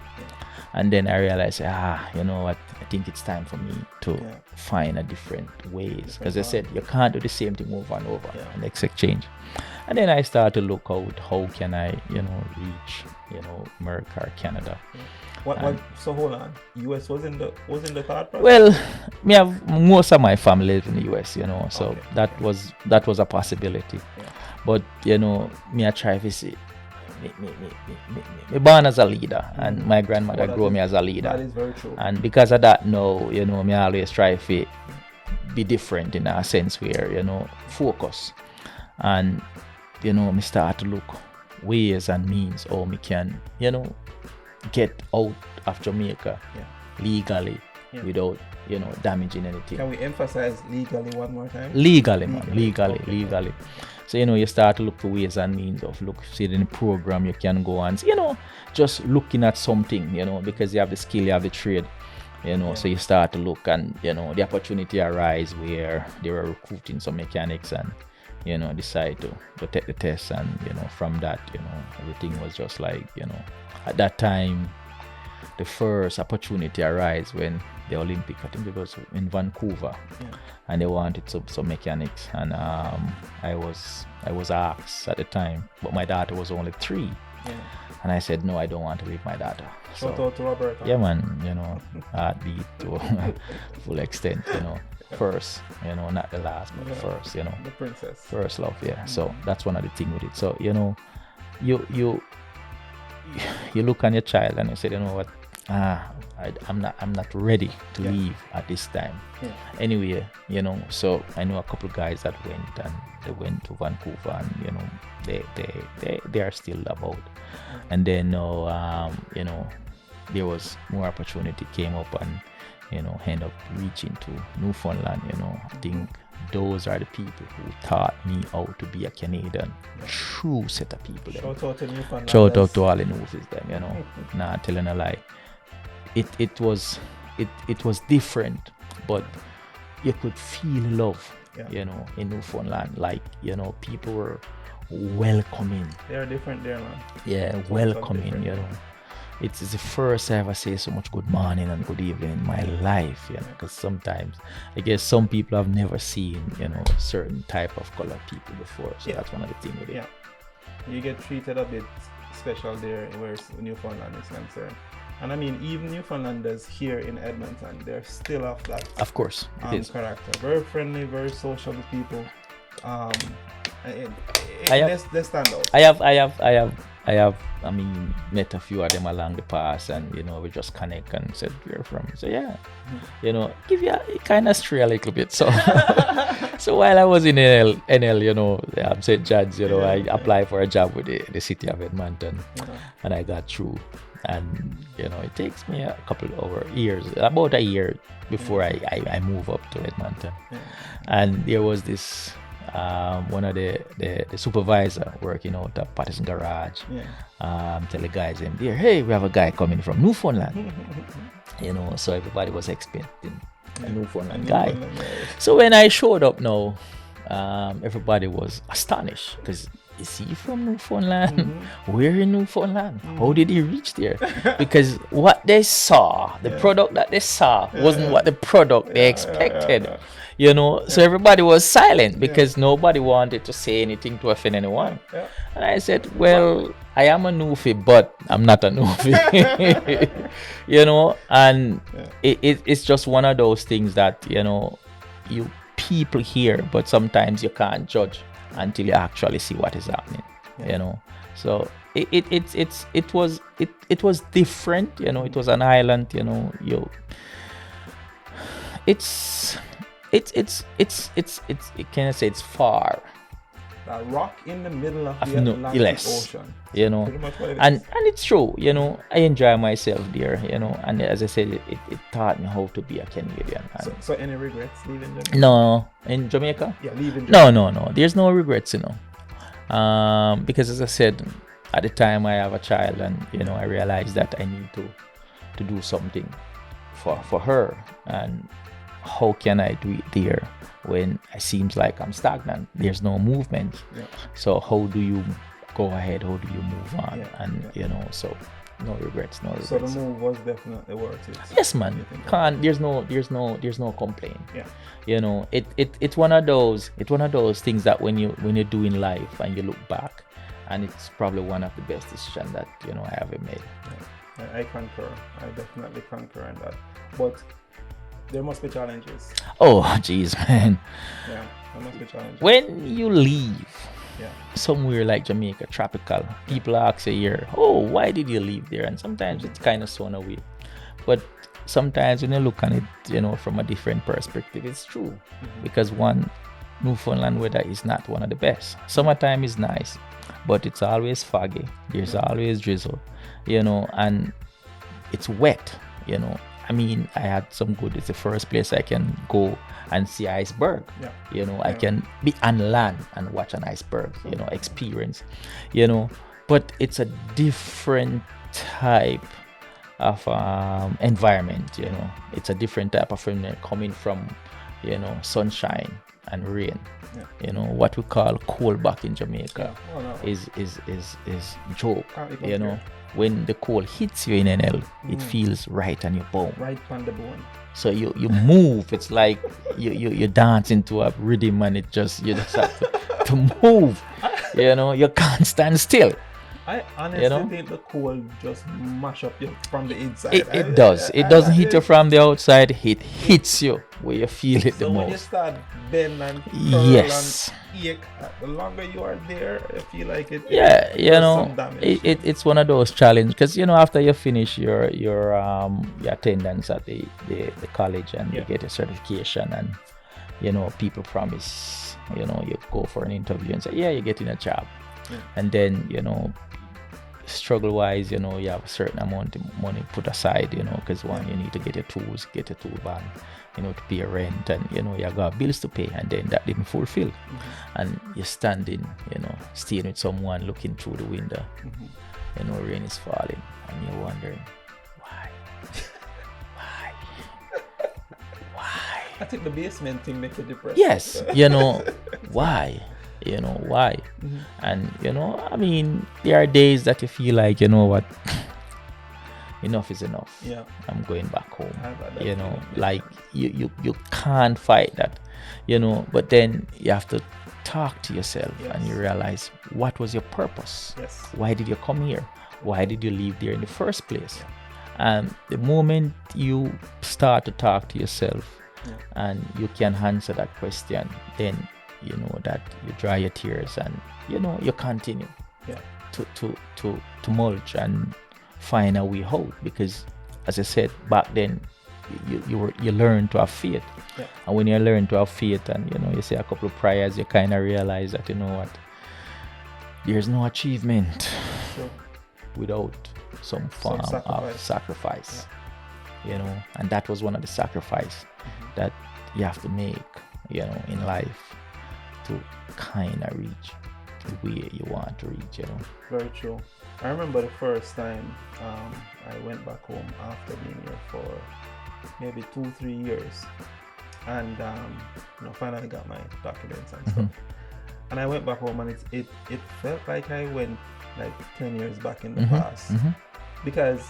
And then I realized, you know what, I think it's time for me to find a different ways, because I said you can't do the same thing over and over and expect change. And then I started to look out, how can I reach America or Canada. So hold on, US was in the thought process? Well, me have most of my family live in the US, so that was a possibility. But me I try to see, me born as a leader, and my grandmother grew me as a leader. That is very true. And because of that, now me always try to be different in a sense where focus, and me start to look ways and means how me can get out of Jamaica legally without damaging anything. Can we emphasize legally one more time? Legally, man. Legally. So you start to look for ways and means of see the program you can go and just looking at something, because you have the skill, you have the trade, so you start to look, and the opportunity arise where they were recruiting some mechanics, and decide to take the test, and from that everything was just like at that time the first opportunity arise when the Olympic, I think it was in Vancouver, and they wanted some mechanics, and I was asked at the time, but my daughter was only 3. And I said, no, I don't want to leave my daughter. Shout out to Roberta. Yeah, man, heartbeat to full extent, first, not the last, but the first, the princess, first love. So that's one of the things with it. So you look on your child and you say, you know what, I'm not ready to leave at this time. Anyway, so I know a couple of guys that went to Vancouver, and they are still about. And then there was more opportunity came up, and end up reaching to Newfoundland. I think those are the people who taught me how to be a Canadian. True set of people. Shout out to Newfoundland. Shout out to all the Newfies them. Not telling a lie. It was different, but you could feel love, in Newfoundland. Like, people were welcoming. They are different there, man. Yeah, welcoming, It's the first I ever say so much good morning and good evening in my life, because sometimes I guess some people have never seen, certain type of colored people before. So that's one of the things with it. You get treated a bit special there where Newfoundland is concerned. And I mean, even Newfoundlanders here in Edmonton, they're still of that. Of course, character. Very friendly, very social with people. They stand out. I have met a few of them along the path, and we just connect and said where from. So give you a kind of stray a little bit. So so while I was in NL, St. John's, I applied for a job with the city of Edmonton, and I got through. And it takes me about a year before I move up to Edmonton. And there was this one of the supervisor working out at Patterson Garage. Tell the guys in there, hey, we have a guy coming from Newfoundland. So everybody was expecting a Newfoundland guy. So when I showed up now, everybody was astonished, because is he from Newfoundland? Where in Newfoundland? How did he reach there? Because what they saw, the product that they saw, wasn't what the product they expected. So everybody was silent because nobody wanted to say anything to offend anyone. And I said, well, I am a Newfie, but I'm not a Newfie. And it's just one of those things that, you people hear, but sometimes you can't judge until you actually see what is happening. So it was different. It was an island. Can I say it's far? A rock in the middle of the Atlantic Ocean. Pretty much what it is. And it's true. I enjoy myself there. And as I said, it taught me how to be a Canadian. So any regrets leaving Jamaica? No, in Jamaica. Yeah, leaving Jamaica. No. There's no regrets. Because as I said, at the time I have a child, and I realized that I need to do something for her. And how can I do it there when it seems like I'm stagnant? There's no movement. So how do you go ahead? How do you move on? So no regrets. So the move was definitely worth it. Yes, man. There's no complaint. It's one of those things that when you're doing life and you look back, and it's probably one of the best decisions that I ever made. I concur. I definitely concur on that. But there must be challenges. Oh, jeez, man. Yeah, there must be challenges. When you leave somewhere like Jamaica, tropical, people ask you here, oh, why did you leave there? And sometimes it's kind of thrown away. But sometimes when you look at it, from a different perspective, it's true. Because Newfoundland weather is not one of the best. Summertime is nice, but it's always foggy. There's always drizzle, and it's wet, I had some good. It's the first place I can go and see iceberg. I can be on land and watch an iceberg, experience, but it's a different type of environment, It's a different type of environment coming from, sunshine and rain. What we call cold back in Jamaica is joke, when the cold hits you in NL, it feels right on your bone. Right on the bone. So you move. It's like you dance into a rhythm, and you just have to move. You can't stand still. I honestly think the cold just mash up you from the inside. It does. It doesn't hit you from the outside. It hits you where you feel it the most. So when you start bend and curl and ache, the longer you are there, I feel like it. It's one of those challenges because after you finish your attendance at the college and you get a certification and people promise you go for an interview and say you're getting a job, and then struggle wise you have a certain amount of money put aside because you need to get your tools, get a tool bag, to pay your rent, and you got bills to pay, and then that didn't fulfill. And you're standing staying with someone looking through the window, rain is falling, and you're wondering why. I think the basement thing makes it depressing. Yes, why? Why? And I mean, there are days that you feel like what, enough is enough. I'm going back home. Like you can't fight that, but then you have to talk to yourself and you realize what was your purpose. Why did you come here? Why did you leave there in the first place? And the moment you start to talk to yourself and you can answer that question, then that you dry your tears and you continue to mulch and find a way out, because as I said back then you learn to have faith, and when you learn to have faith and you say a couple of prayers, you kind of realize that there's no achievement without some form of sacrifice. And that was one of the sacrifices that you have to make in life to kind of reach the way you want to reach. Very true. I remember the first time I went back home after being here for maybe 2-3 years, and finally got my documents and stuff. And I went back home, and it felt like I went like 10 years back in the past, because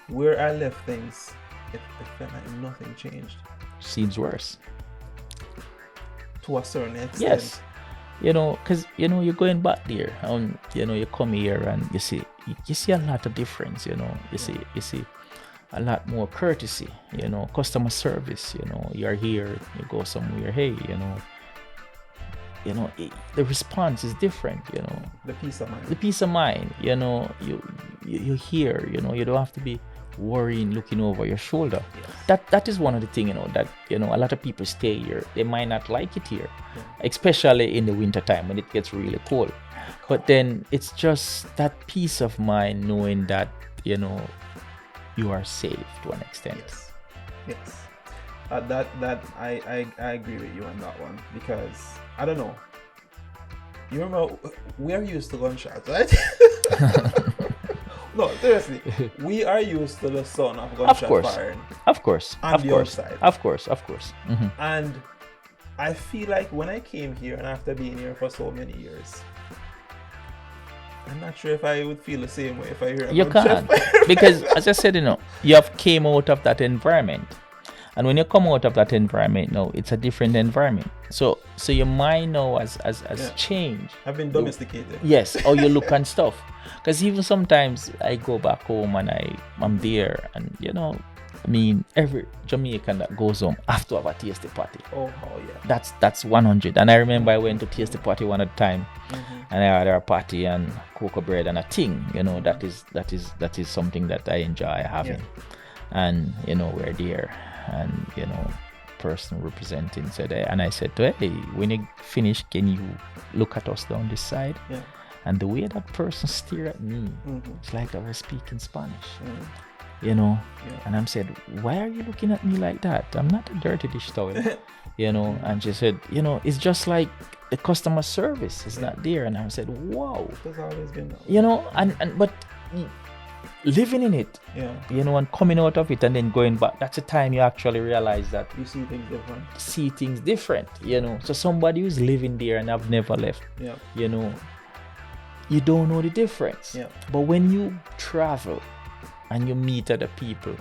where I left things, it felt like nothing changed. Seems worse. To a certain extent. Yes. Because you're going back there, and you come here and you see a lot of difference. You see a lot more courtesy. Customer service. You're here, you go somewhere. Hey, the response is different. The peace of mind. The peace of mind. You hear. You don't have to be worrying, looking over your shoulder. That is one of the things that a lot of people stay here. They might not like it here, especially in the winter time when it gets really cold. But then it's just that peace of mind knowing that you are safe to an extent. Yes. That I agree with you on that one, because I don't know. You remember we are used to gunshots, right? No, seriously, we are used to the sound of gunshot firing. Of course. On the outside. Of course. And I feel like when I came here, and after being here for so many years, I'm not sure if I would feel the same way if I hear a gunshot fire. Because as I said, you have came out of that environment. And when you come out of that environment now, it's a different environment. So your mind now has changed. I've been domesticated. Yes, how you look and stuff. Because even sometimes I go back home and I'm there, and every Jamaican that goes home have to have a tasty party. Oh yeah. That's 100. And I remember I went to tasty party one at a time, and I had a party and cocoa bread and a thing. That is something that I enjoy having. And we're there, and person representing said, and I said to her, hey, when you finish, can you look at us down this side? And the way that person stared at me, it's like I was speaking Spanish. And I said, why are you looking at me like that? I'm not a dirty dish towel. And she said, it's just like the customer service is not there. And I said, wow. It's always been that. But living in it, and coming out of it and then going back, that's the time you actually realize that you see things different. So somebody who's living there and I've never left, you don't know the difference. Yeah. But when you travel and you meet other people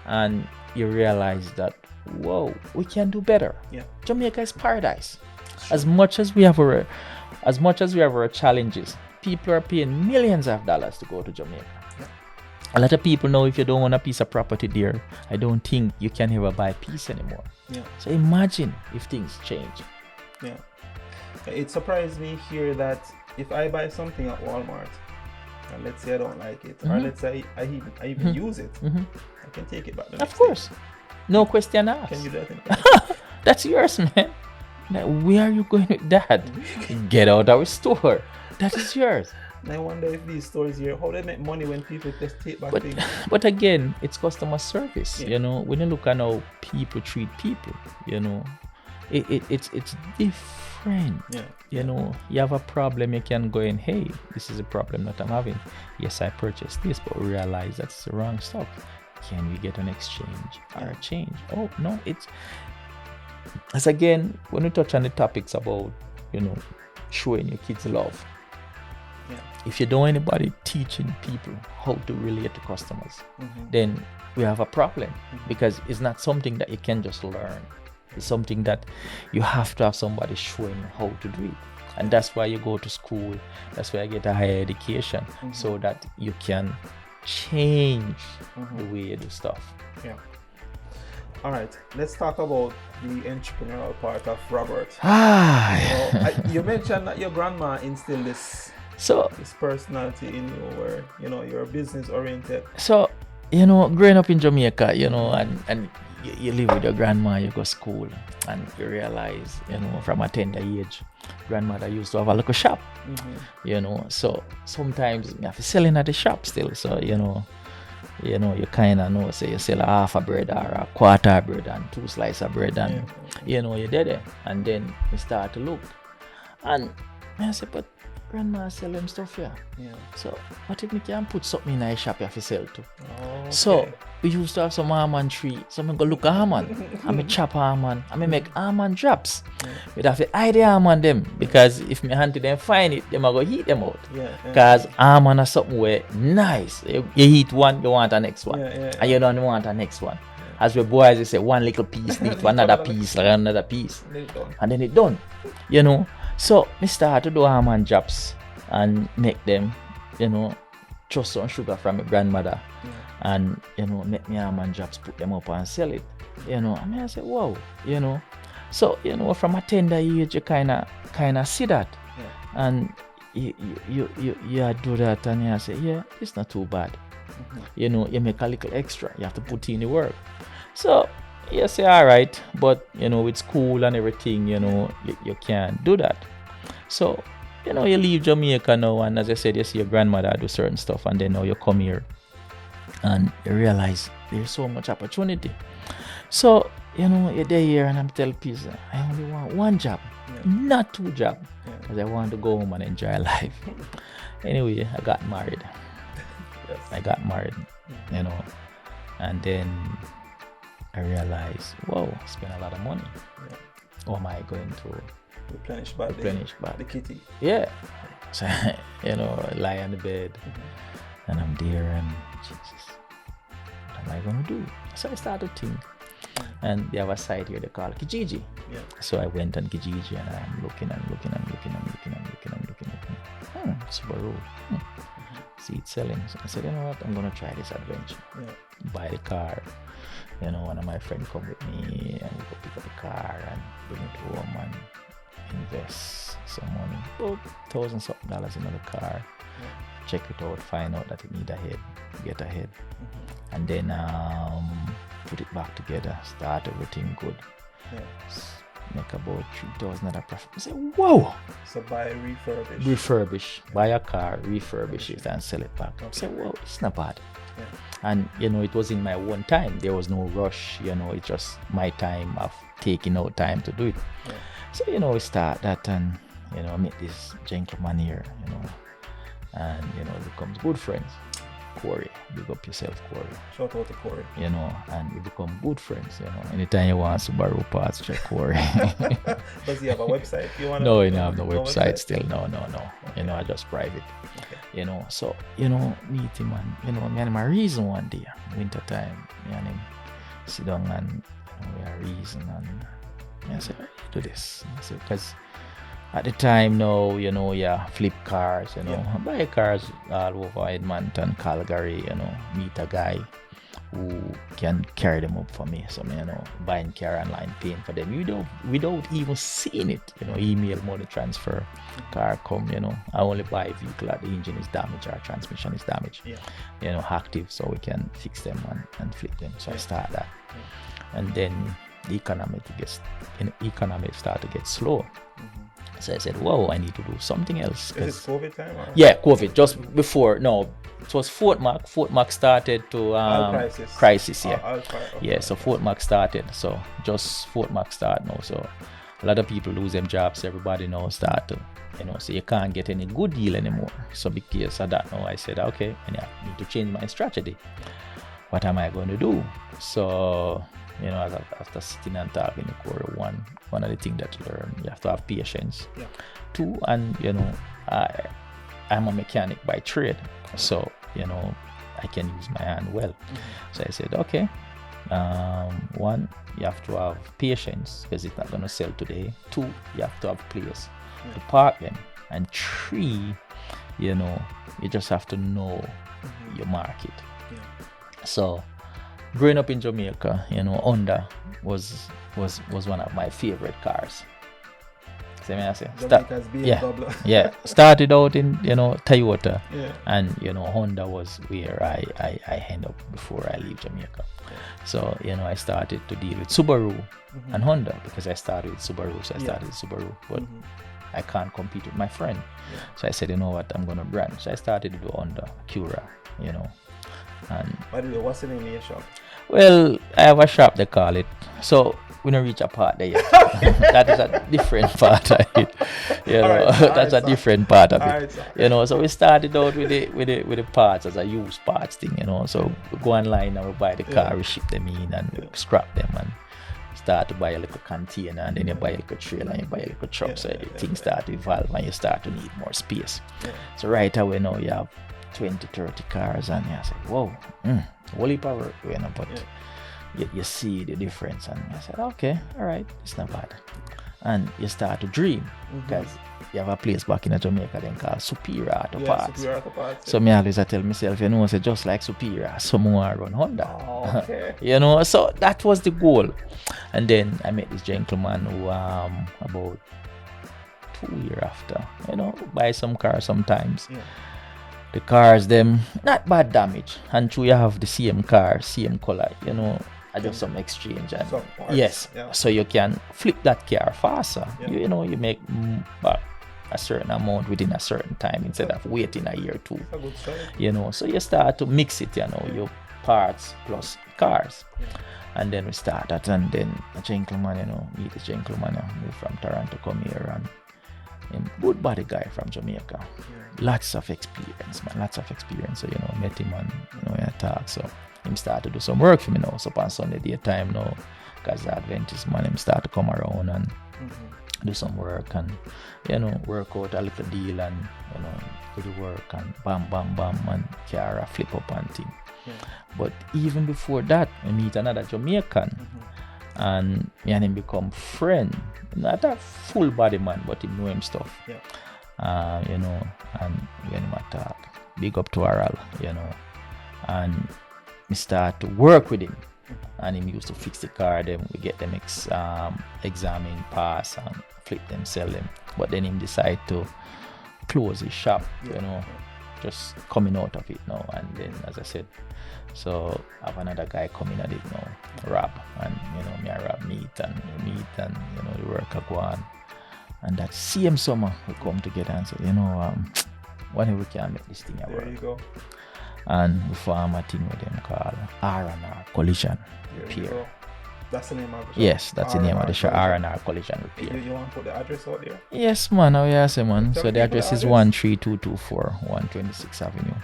and you realize that, whoa, we can do better. Yeah. Jamaica is paradise. As much as we have our challenges, people are paying millions of dollars to go to Jamaica. Yeah. A lot of people know if you don't want a piece of property there, I don't think you can ever buy peace anymore. Yeah. So imagine if things change. Yeah. It surprised me here that if I buy something at Walmart, and let's say I don't like it, or let's say I even use it, I can take it back the next Of course. day. No question asked. Can you do that in Canada? That's yours, man. Now, where are you going with that? Get out our store. That is yours. And I wonder if these stores here, how they make money when people just take back things. But again, it's customer service. Yeah. You know, when you look at how people treat people, you know, it's different. Yeah. You know, you have a problem, you can go in, hey, this is a problem that I'm having. Yes, I purchased this, but realize that's the wrong stuff. Can we get an exchange or a change? Oh, no, as again, when we touch on the topics about, you know, showing your kids love. Yeah. If you don't anybody teaching people how to relate to customers, then we have a problem because it's not something that you can just learn. It's something that you have to have somebody showing you how to do it. And that's why you go to school. That's why you get a higher education so that you can change the way you do stuff. Yeah. All right, let's talk about the entrepreneurial part of Robert. You mentioned that your grandma instilled this personality in you, where you're business oriented. So growing up in Jamaica, and you live with your grandma, you go to school, and you realize, from a tender age, grandmother used to have a little shop. So sometimes you have to sell in at the shop still. So you kind of know, say you sell a half a bread or a quarter of bread and 2 slices of bread, and you did it. And then you start to look, and I say, but grandma sell them stuff here. Yeah. So what if we can put something in our shop here for sell too? Okay. So we used to have some almond tree. So I go look at almond. I chop almond. I make almond drops. We'd have to hide the almond them, because if my auntie them find it, they might go eat them out. Because almond are something where nice. You eat one, you want the next one. And you don't want the next one. As we boys, they say one little piece, need another piece, another piece. And then it done. So I start to do almond drops and make them, just some sugar from my grandmother, and make me almond drops, put them up and sell it. I say, wow, So from a tender age, you kind of see that, and you do that, and you say, yeah, it's not too bad. You make a little extra. You have to put in the work. So you say, all right, but with school and everything, you can't do that. So you leave Jamaica now, and as I said, you see your grandmother do certain stuff, and then now you come here and you realize there's so much opportunity. So you're there here, and I'm telling people, I only want one job, not 2 jobs, because I want to go home and enjoy life. Anyway, I got married. And then I realized, whoa, I spent a lot of money. How am I going to replenish back the kitty? Yeah. So, I lie on the bed, and I'm there, and Jesus, what am I going to do? So I started to think. And they have a site here they call Kijiji. So I went on Kijiji, and I'm looking. Subaru. See it selling. So I said, you know what, I'm going to try this adventure. Buy the car. One of my friends come with me, and we go pick up the car and bring it home and invest some money, about $1,000 in the car. Check it out, find out that it need a head, get a head, and then put it back together, start everything good. Make about $3,000 profit. I say, whoa! So buy refurbish. Buy a car, refurbish it, and sell it back. I say, whoa, it's not bad. And it was in my own time. There was no rush. It's just my time of taking out time to do it. So we start that, and I meet this gentleman here, and we become good friends. Corey. Big up yourself, Corey. Shout out to Corey. You know, and we become good friends, you know. Anytime you want Subaru parts, check Corey. Does he have a website? No, he don't have no website still. No. Okay. You know, I just private. Okay. You know, so, you know, meet him and, you know, me and him a reason one day, winter time, me and him sit down and, you know, we are reason and I said, do this. I said, because at the time now, you know, flip cars, you know, buy cars all over Edmonton, Calgary, you know, meet a guy who can carry them up for me. So, you know, buying car online, paying for them without even seeing it, you know, email, money transfer, car come, you know, I only buy a vehicle that the engine is damaged or transmission is damaged, you know, active, so we can fix them and flip them. So I start that. And then the economy start to get slow. So I said, whoa, I need to do something else. Is it COVID time? Or? Yeah, COVID, just before, no, it was Fort Mac. Fort Mac started to crisis, yeah. Okay. Yeah, so Fort Mac started. So just Fort Mac start now. So a lot of people lose them jobs. Everybody now start to, you know, so you can't get any good deal anymore. So because of that now, I said, okay, I need to change my strategy. What am I going to do? So, you know, after sitting and talking to Corey, one of the things that you learn, you have to have patience. Yeah. Two, and you know, I'm a mechanic by trade, so you know, I can use my hand well. So I said, okay, one, you have to have patience because it's not going to sell today. Two, you have to have place to park them, and three, you know, you just have to know your market. So growing up in Jamaica, you know, Honda was one of my favorite cars. See me I say? Jamaica's BMW. Yeah. Started out in, you know, Toyota, and you know, Honda was where I end up before I leave Jamaica. So, you know, I started to deal with Subaru and Honda because I started with Subaru. So I started with Subaru, but I can't compete with my friend. So I said, you know what, I'm gonna branch. So I started to do Honda, Acura, you know. And by the way, what's the name of your shop? Well, I have a shop, they call it. So we don't reach a part there yet. That is a different part of it. You know, that's a different part of it. You know, so we started out with the parts as a used parts thing, you know. So we go online and we buy the car, we ship them in and we scrap them and start to buy a little container, and then you buy a little trailer and you buy a little truck. So things start to evolve and you start to need more space. So right away now you have 20, 30 cars and you say, whoa, holy power, you know, but you see the difference, and I said, okay, all right, it's not bad. And you start to dream because you have a place back in Jamaica then called Superior Auto Parts. So me always I tell myself, you know, say just like Superior, some more run Honda. You know, so that was the goal. And then I met this gentleman who about 2 years after, you know, buy some cars sometimes. The cars, them not bad damage, and you have the same car, same color, you know, just some exchange, and so you can flip that car faster. You know, you make a certain amount within a certain time instead of waiting a year or two. You know, so you start to mix it, you know, your parts plus cars. And then we start that, and then a gentleman, you know, meet a gentleman, move from Toronto, come here, and good body guy from Jamaica. Lots of experience, man. Lots of experience. So, you know, met him and, you know, I talk. So him start to do some work for me now. So on Sunday daytime now, because the Adventist man, him start to come around and do some work and, you know, work out a little deal and, you know, do the work and bam, bam, bam, and car flip up and thing. But even before that, I meet another Jamaican. And me and him become friend. Not a full body man, but he know him stuff. You know, and we and him talk. Big up to Aral, you know. And we start to work with him. And him used to fix the car, then we get them examine, pass, and flip them, sell them. But then him decide to close his shop, you know, just coming out of it now. And then, as I said, so I have another guy coming at it now, Rob, and you know, me and Rob meet and you know, the work I go on. And that same summer we come together and say, you know, whenever we can make this thing work. There you go. And we form a thing with them called R&R Collision Repair. That's the name of the shop? Yes, that's the name of the shop, R&R Collision Repair. You want to put the address out there? Yes, man. Oh, yes, man. So the address is 13224 126 Avenue.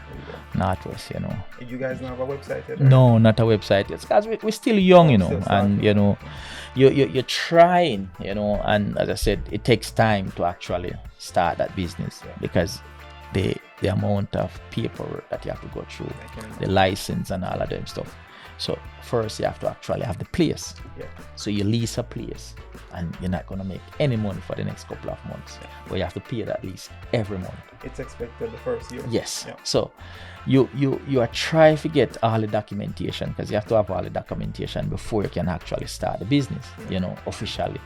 Northwest, you know. You guys don't have a website yet? No, not a website. It's because we're still young, you know, and you know, you're trying, you know, and as I said, it takes time to actually start that business because the amount of paperwork that you have to go through, the license and all of them stuff. So first you have to actually have the place. So you lease a place and you're not going to make any money for the next couple of months, but you have to pay that lease every month. It's expected the first year. Yes. So you are trying to get all the documentation, because you have to have all the documentation before you can actually start the business, you know, officially.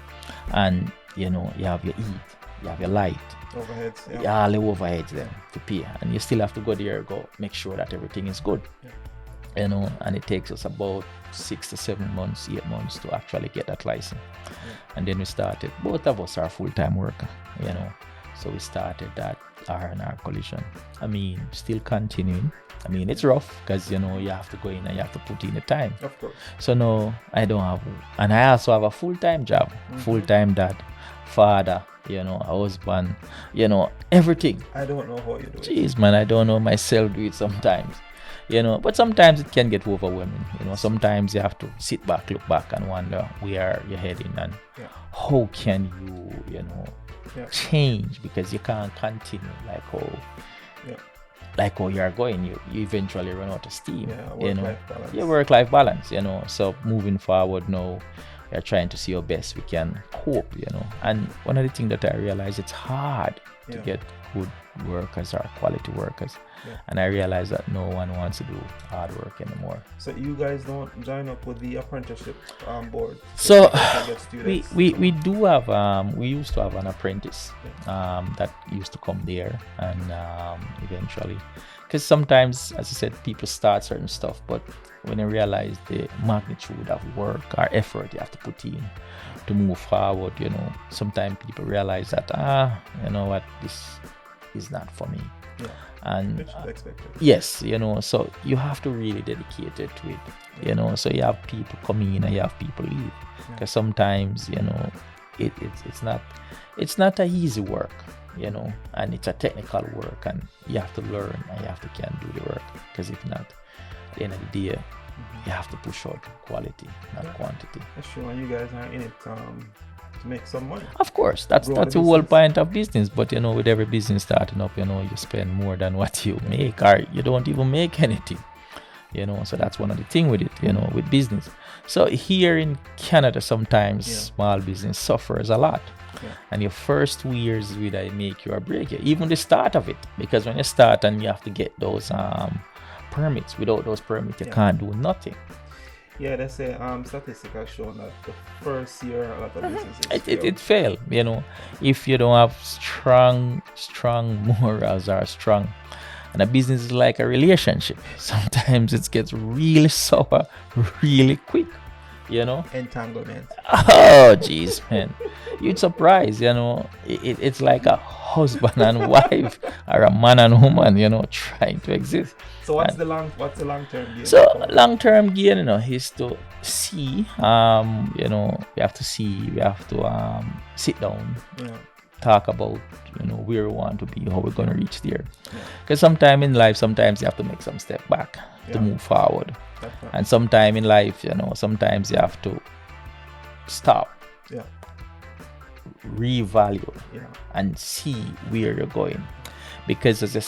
And you know, you have your heat, you have your light, overheads, all the overheads then to pay, and you still have to go make sure that everything is good. You know, and it takes us about 6 to 7 months, 8 months to actually get that license. And then we started, both of us are full-time worker, you know, so we started that R&R collision. I mean, still continuing. I mean, it's rough because, you know, you have to go in and you have to put in the time. Of course. So no, I don't have, and I also have a full-time job, full-time dad, father, you know, husband, you know, everything. I don't know how you do it. Jeez, man, I don't know myself do it sometimes. You know, but sometimes it can get overwhelming. You know, sometimes you have to sit back, look back, and wonder where you're heading and how can you, you know, change, because you can't continue like how you're going. You eventually run out of steam. You know, your work-life balance. You know, so moving forward now, we're trying to see how best we can cope. You know, and one of the things that I realize, it's hard to get good workers or quality workers. And I realize that no one wants to do hard work anymore. So you guys don't join up with the apprenticeship board? So we do have we used to have an apprentice that used to come there, and eventually, because sometimes, as I said, people start certain stuff, but when they realize the magnitude of work or effort you have to put in to move forward, you know, sometimes people realize that you know what, this is not for me. And yes, you know, so you have to really dedicate it to it, you know. So you have people come in and you have people leave, because sometimes, you know, it's not a easy work, you know, and it's a technical work, and you have to learn and you have to can do the work, because if not, at the end of the day, you have to push out quality, not quantity. That's true, and you guys are in it to make some money. Of course, that's the whole point of business. But you know, with every business starting up, you know, you spend more than what you make, or you don't even make anything. You know, so that's one of the things with it, you know, with business. So here in Canada, sometimes small business suffers a lot. And your first 2 years will either make you or break you, even the start of it, because when you start and you have to get those permits, without those permits you can't do nothing. Yeah, they say statistics have shown that the first year a lot of businesses it fail. You know, if you don't have strong morals or strong, and a business is like a relationship. Sometimes it gets really sour, really quick. You know, entanglement. Oh, jeez, man, you'd surprise. You know, it's like a husband and wife, or a man and woman. You know, trying to exist. So what's the long term gain? So long term gain, you know, is to see. You know, we have to sit down, talk about, you know, where we want to be, how we're gonna reach there. Because sometime in life, sometimes you have to make some step back to move forward. And sometime in life, you know, sometimes you have to stop, reevaluate, and see where you're going. Because as we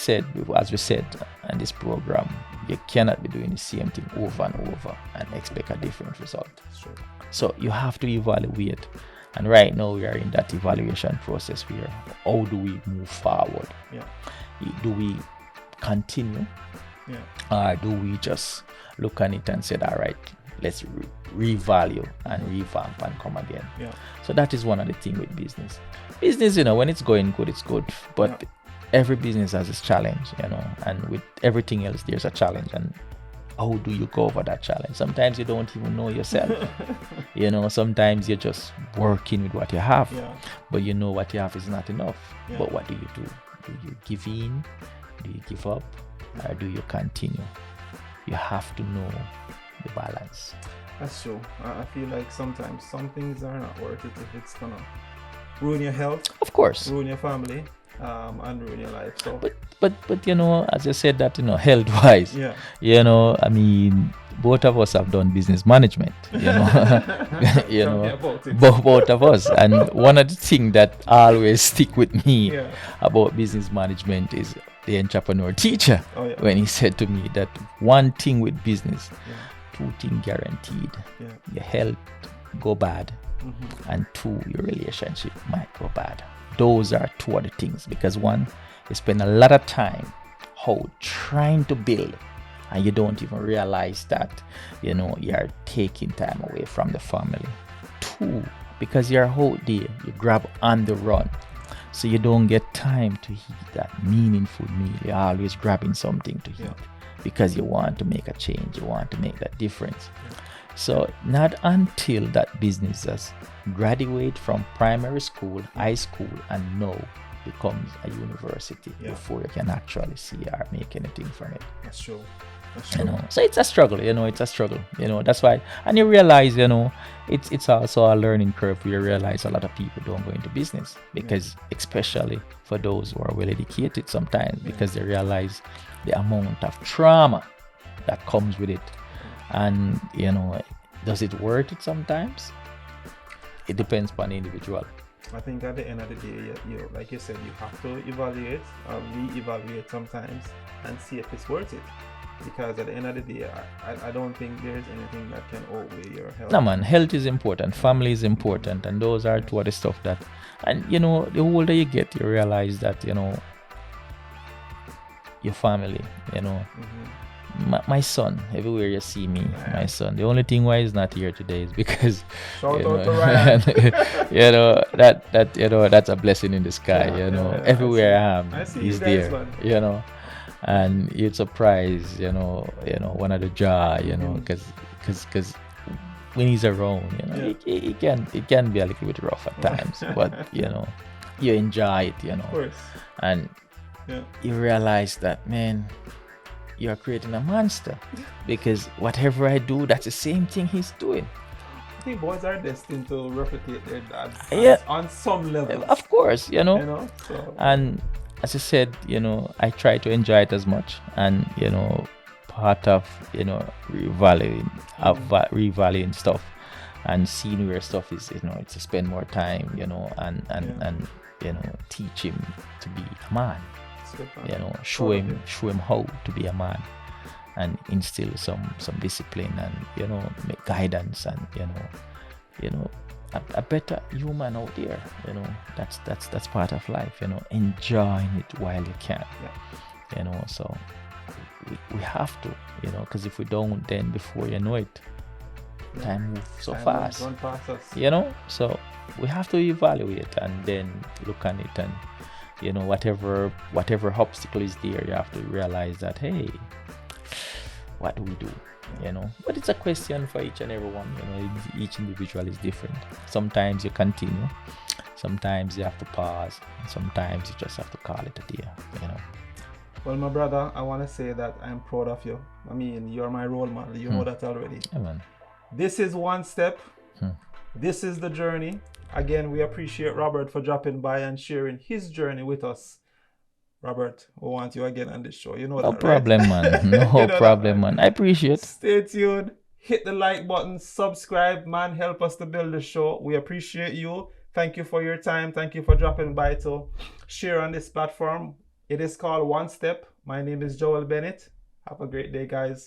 said in this program, you cannot be doing the same thing over and over and expect a different result. Sure. So you have to evaluate. And right now we are in that evaluation process where how do we move forward? Do we continue? Or do we just look at it and say, all right, let's revalue and revamp and come again? So that is one of the things with business. Business, you know, when it's going good, it's good. But every business has its challenge, you know, and with everything else, there's a challenge. And how do you go over that challenge? Sometimes you don't even know yourself. You know, sometimes you're just working with what you have, but you know what you have is not enough. But what do? Do you give in? Do you give up? Or do you continue? You have to know the balance. That's true. I feel like sometimes some things are not worth it if it's gonna ruin your health. Of course. Ruin your family. and ruin your life. So but you know, as you said that, you know, health wise, you know, I mean, both of us have done business management, you know. You know, both of us. And one of the things that always stick with me about business management is the entrepreneur teacher, when he said to me that one thing with business, two things guaranteed: your health go bad, and two, your relationship might go bad. Those are two other things, because one, you spend a lot of time trying to build, and you don't even realize that, you know, you're taking time away from the family. Two, because you're out there, you grab on the run, so you don't get time to eat that meaningful meal. You're always grabbing something to eat because you want to make a change, you want to make that difference. So not until that business has graduate from primary school, high school, and now becomes a university before you can actually see or make anything from it. That's true. You know, so it's a struggle. You know, it's a struggle. You know, that's why. And you realize, you know, it's also a learning curve. You realize a lot of people don't go into business because, especially for those who are well educated, sometimes because they realize the amount of trauma that comes with it. And, you know, does it worth it sometimes? It depends upon the individual. I think at the end of the day, you like you said, you have to evaluate or re-evaluate sometimes and see if it's worth it. Because at the end of the day, I don't think there's anything that can outweigh your health. No, man, health is important, family is important, and those are two other stuff that, and you know, the older you get, you realize that, you know, your family, you know, my son, everywhere you see me, my son, the only thing why he's not here today is because shout out to Ryan. You know, that you know, that's a blessing in the sky. You know, everywhere I am, he's there. Man. You know, and you'd surprise, you know, one of the jaw, you know, because when he's around, you know, it can be a little bit rough at times, but you know, you enjoy it, you know, of course. And you realize that, man, you're creating a monster, because whatever I do, that's the same thing he's doing. I think boys are destined to replicate their dad on some level. Of course, you know. So. And as I said, you know, I try to enjoy it as much, and you know, part of, you know, revaluing stuff and seeing where stuff is, you know, it's to spend more time, you know, and you know, teach him to be a man. You know, show him how to be a man, and instill some discipline, and you know, make guidance, and you know, a better human out there. You know, that's part of life. You know, enjoying it while you can. You know, so we have to, you know, because if we don't, then before you know it, time moves so fast. Run past us. You know, so we have to evaluate and then look at it, and you know, whatever obstacle is there, you have to realize that, hey, what do we do? You know, but it's a question for each and every one. You know, each individual is different. Sometimes you continue, sometimes you have to pause, and sometimes you just have to call it a day. You know. Well, my brother, I want to say that I'm proud of you. I mean, you're my role model. You know that already. Yeah, man. This is one step. This is the journey. Again, we appreciate Robert for dropping by and sharing his journey with us. Robert, we want you again on this show. You know no that, problem, right? Man. No problem, man. I appreciate. Stay tuned. Hit the like button. Subscribe, man. Help us to build the show. We appreciate you. Thank you for your time. Thank you for dropping by to share on this platform. It is called One Step. My name is Joel Bennett. Have a great day, guys.